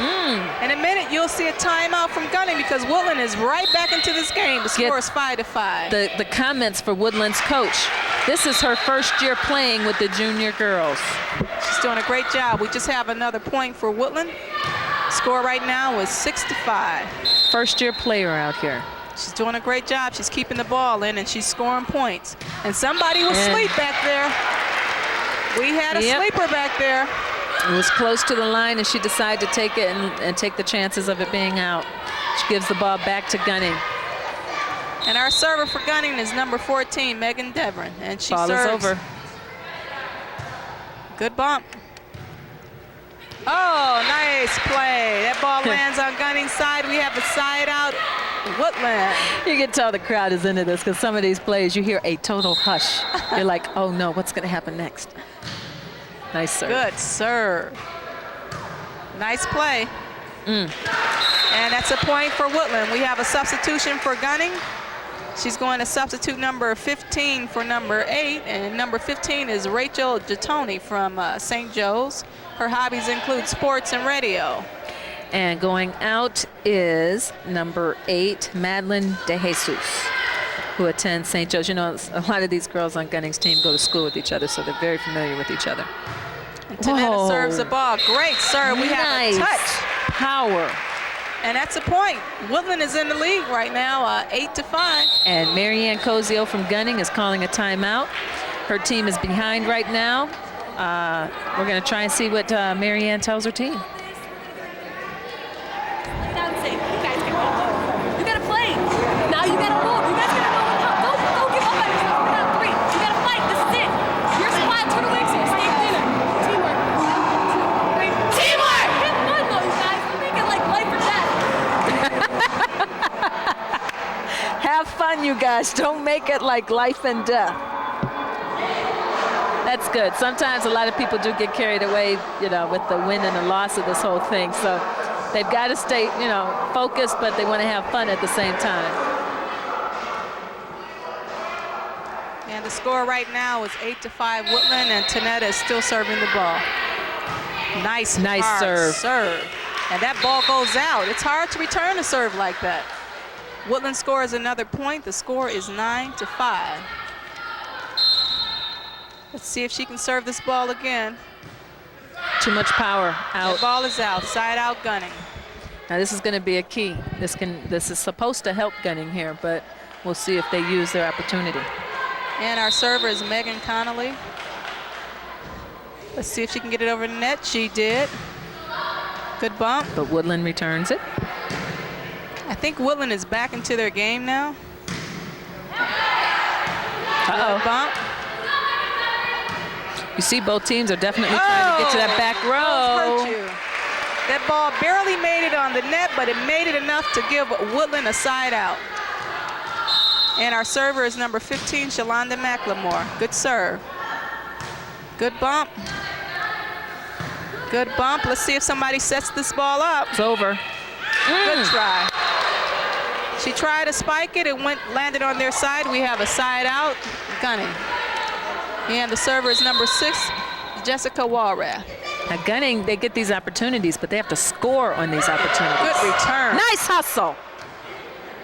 In a minute, you'll see a timeout from gunning because Woodland is right back into this game. The score is 5-5. The comments for Woodland's coach. This is her first year playing with the junior girls. She's doing a great job. We just have another point for Woodland. Score right now is 6-5. First year player out here. She's doing a great job. She's keeping the ball in and she's scoring points. And somebody was asleep back there. We had a sleeper back there. It was close to the line and she decided to take it and take the chances of it being out. She gives the ball back to Gunning. And our server for Gunning is number 14, Megan Devon. And she ball serves. is over. Good bump. Oh, nice play. That ball lands on Gunning's side. We have a side out Woodland. You can tell the crowd is into this because some of these plays you hear a total hush. You're like, oh no, what's going to happen next? Nice serve. Good serve. Nice play. And that's a point for Woodland. We have a substitution for Gunning. She's going to substitute number 15 for number 8, and number 15 is Rachel Jatoni from St. Joe's. Her hobbies include sports and radio. And going out is number 8, Madeline DeJesus, who attends St. Joe's. You know, a lot of these girls on Gunning's team go to school with each other, so they're very familiar with each other. And Tanetta serves the ball. Great serve. We have a touch. Power. And that's a point. Woodland is in the lead right now, 8-5. And Marianne Cozio from Gunning is calling a timeout. Her team is behind right now. We're going to try and see what Marianne tells her team. You guys can move. You gotta play. Now you gotta move. You guys gotta move. Don't give up on yourself. We're down 3. You gotta fight. This is it. Your squad turtle legs here. Stay dinner. Teamwork. 1, 2, 3. Teamwork! Have fun though, you guys. Don't make it like life or death. Have fun, you guys. Don't make it like life and death. That's good. Sometimes a lot of people do get carried away, you know, with the win and the loss of this whole thing. So they've got to stay, you know, focused, but they want to have fun at the same time. And the score right now is 8-5 Woodland, and Tanetta is still serving the ball. Nice hard serve. And that ball goes out. It's hard to return a serve like that. Woodland scores another point. The score is 9-5. Let's see if she can serve this ball again. Too much power out. The ball is out, side out Gunning. Now this is going to be a key. This is supposed to help Gunning here, but we'll see if they use their opportunity. And our server is Megan Connolly. Let's see if she can get it over the net. She did. Good bump. But Woodland returns it. I think Woodland is back into their game now. Uh-oh. Bump. You see both teams are definitely trying to get to that back row. Hurt you. That ball barely made it on the net, but it made it enough to give Woodland a side out. And our server is number 15, Shalonda McLemore. Good serve. Good bump. Good bump. Let's see if somebody sets this ball up. It's over. Good try. She tried to spike it. It landed on their side. We have a side out. Gunning. And the server is number 6, Jessica Walrath. Now Gunning, they get these opportunities, but they have to score on these opportunities. Good return. Nice hustle.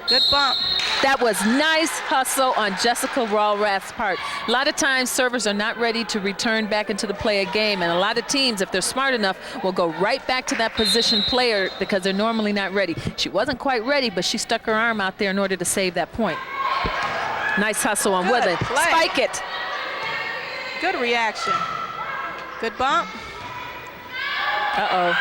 Good bump. That was nice hustle on Jessica Walrath's part. A lot of times servers are not ready to return back into the play a game, and a lot of teams, if they're smart enough, will go right back to that position player because they're normally not ready. She wasn't quite ready, but she stuck her arm out there in order to save that point. Nice hustle on Woodland. Play. Spike it. Good reaction. Good bump. Uh-oh.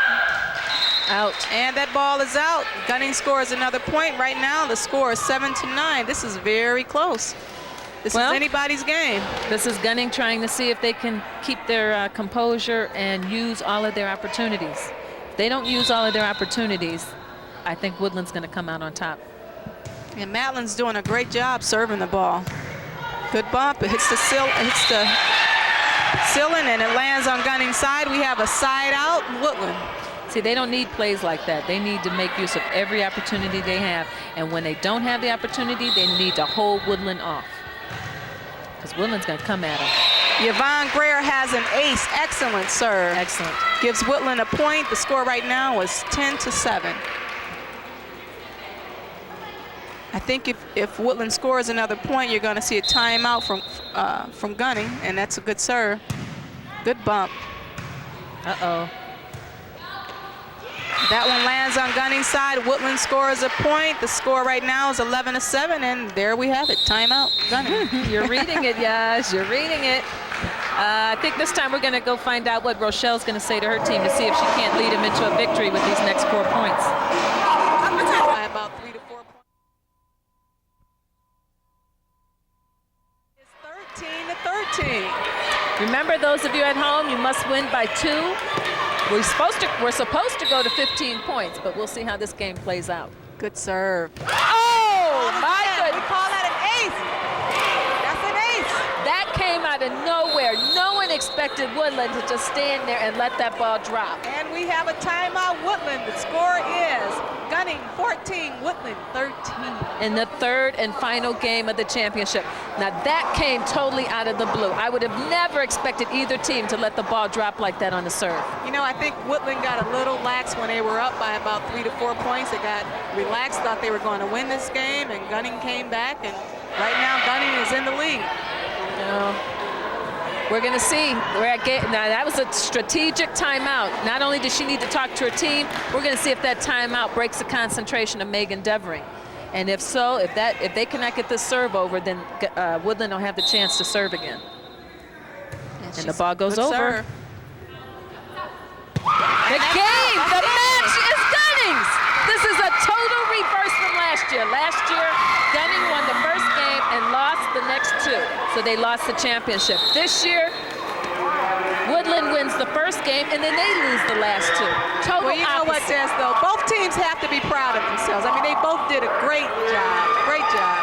Out. And that ball is out. Gunning scores another point. Right now, the score is 7-9. This is very close. This is anybody's game. This is Gunning trying to see if they can keep their composure and use all of their opportunities. If they don't use all of their opportunities, I think Woodland's going to come out on top. And Matlin's doing a great job serving the ball. Good bump. It hits the ceiling, and it lands on Gunning's side. We have a side out, Woodland. See, they don't need plays like that. They need to make use of every opportunity they have. And when they don't have the opportunity, they need to hold Woodland off. Because Woodland's going to come at them. Yvonne Greer has an ace. Excellent serve. Excellent. Gives Woodland a point. The score right now is 10-7. I think if Woodland scores another point, you're going to see a timeout from Gunning, and that's a good serve. Good bump. Uh-oh. That one lands on Gunning's side. Woodland scores a point. The score right now is 11-7, and there we have it. Timeout, Gunning. You're reading it, Yash. You're reading it. I think this time we're going to go find out what Rochelle's going to say to her team to see if she can't lead them into a victory with these next 4 points. By about 3 to 4 points. It's 13-13. Remember, those of you at home, you must win by 2. We're supposed to go to 15 points, but we'll see how this game plays out. Good serve. Oh, my goodness. We call that an ace. That's an ace. That came out of nowhere. No one expected Woodland to just stand there and let that ball drop. And we have a timeout, Woodland. The score is Gunning 14, Woodland 13. In the 3rd and final game of the championship. Now that came totally out of the blue. I would have never expected either team to let the ball drop like that on the serve. You know, I think Woodland got a little lax when they were up by about 3 to 4 points. They got relaxed, thought they were going to win this game, and Gunning came back, and right now Gunning is in the lead. We're going to see. Now, that was a strategic timeout. Not only does she need to talk to her team, we're going to see if that timeout breaks the concentration of Megan Devering. And if so, if they cannot get this serve over, then Woodland will have the chance to serve again. And the ball goes over. Serve. The match is Gunning's. This is a total reverse from last year. Last year, Gunning won the first game and lost the next 2. So they lost the championship. This year, Woodland wins the first game, and then they lose the last 2. Total Well, you know what, Jess, though? Both teams have to be proud of themselves. I mean, they both did a great job. Great job.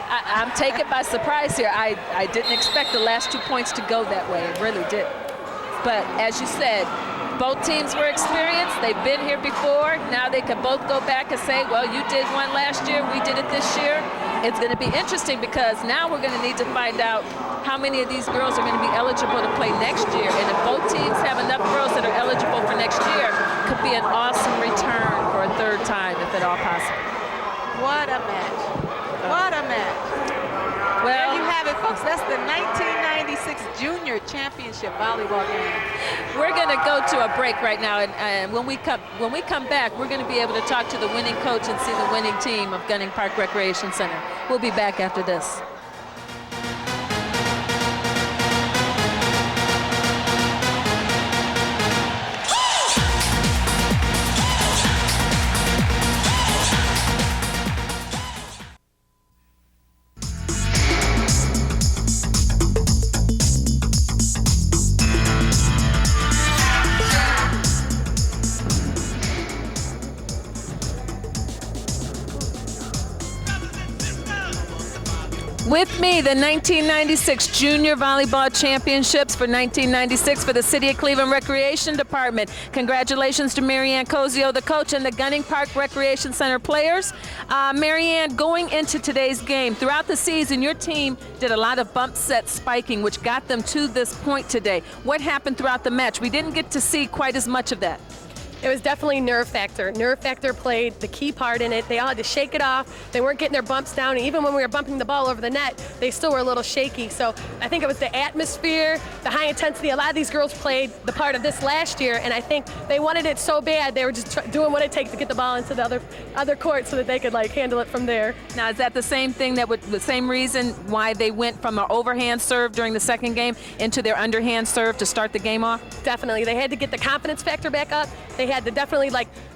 I'm taken by surprise here. I didn't expect the last 2 points to go that way. It really did. But as you said, Both teams were experienced. They've been here before. Now they can both go back and say, well, you did one last year, we did it this year. It's going to be interesting because now we're going to need to find out how many of these girls are going to be eligible to play next year. And if both teams have enough girls that are eligible for next year, could be an awesome return for a third time, if at all possible. What a match. What a match. Well, there you have it, folks. That's the 1996 Junior Championship Volleyball game. We're going to go to a break right now, and when we come back, we're going to be able to talk to the winning coach and see the winning team of Gunning Park Recreation Center. We'll be back after this. With me, the 1996 Junior Volleyball Championships for 1996 for the City of Cleveland Recreation Department. Congratulations to Marianne Cozio, the coach, and the Gunning Park Recreation Center players. Marianne, going into today's game, throughout the season, your team did a lot of bump set spiking, which got them to this point today. What happened throughout the match? We didn't get to see quite as much of that. It was definitely nerve factor. Nerve factor played the key part in it. They all had to shake it off. They weren't getting their bumps down. And even when we were bumping the ball over the net, they still were a little shaky. So I think it was the atmosphere, the high intensity. A lot of these girls played the part of this last year, and I think they wanted it so bad they were just doing what it takes to get the ball into the other court so that they could handle it from there. Now, is that the same thing the same reason why they went from an overhand serve during the second game into their underhand serve to start the game off? Definitely. They had to get the confidence factor back up. They had to definitely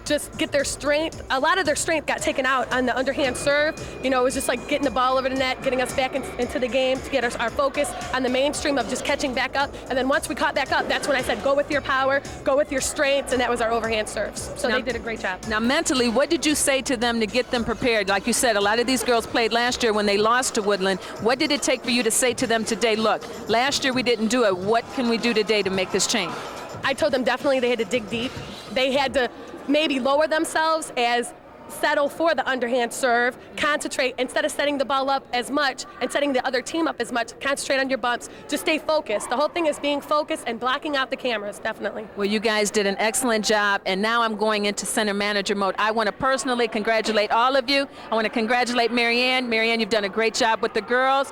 just get their strength. A lot of their strength got taken out on the underhand serve. You know, it was just getting the ball over the net, getting us back into the game to get our focus on the mainstream of just catching back up. And then once we caught back up, that's when I said, go with your power, go with your strengths, and that was our overhand serves. So they did a great job. Now, mentally, what did you say to them to get them prepared? Like you said, a lot of these girls played last year when they lost to Woodland. What did it take for you to say to them today, look, last year we didn't do it. What can we do today to make this change? I told them definitely they had to dig deep. They had to maybe lower themselves as settle for the underhand serve, concentrate, instead of setting the ball up as much and setting the other team up as much, concentrate on your bumps, just stay focused. The whole thing is being focused and blocking out the cameras, definitely. Well, you guys did an excellent job, and now I'm going into center manager mode. I want to personally congratulate all of you. I want to congratulate Marianne. Marianne, you've done a great job with the girls.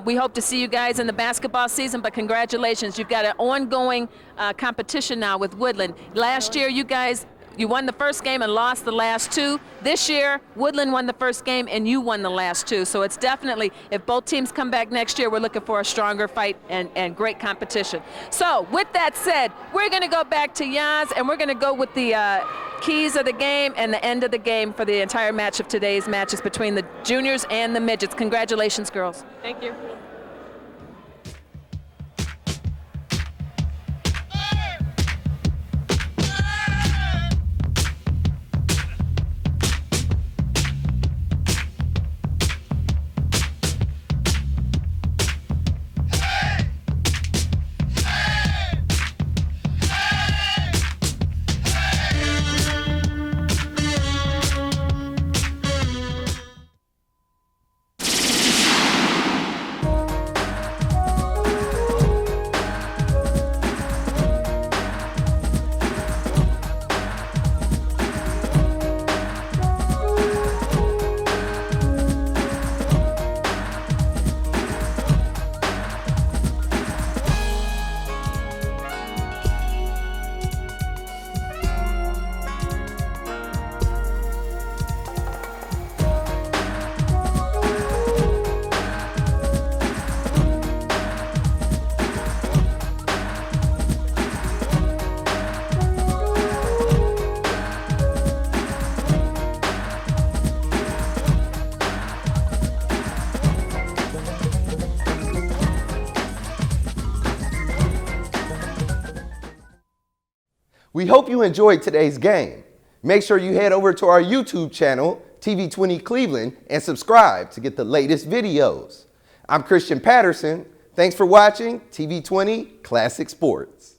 We hope to see you guys in the basketball season, but congratulations. You've got an ongoing competition now with Woodland. Last year, you won the first game and lost the last two. This year, Woodland won the first game and you won the last two. So it's definitely, if both teams come back next year, we're looking for a stronger fight and great competition. So with that said, we're going to go back to Yaz, and we're going to go with the keys of the game and the end of the game for the entire match of today's matches between the juniors and the midgets. Congratulations, girls. Thank you. We hope you enjoyed today's game. Make sure you head over to our YouTube channel, TV20 Cleveland, and subscribe to get the latest videos. I'm Christian Patterson. Thanks for watching TV20 Classic Sports.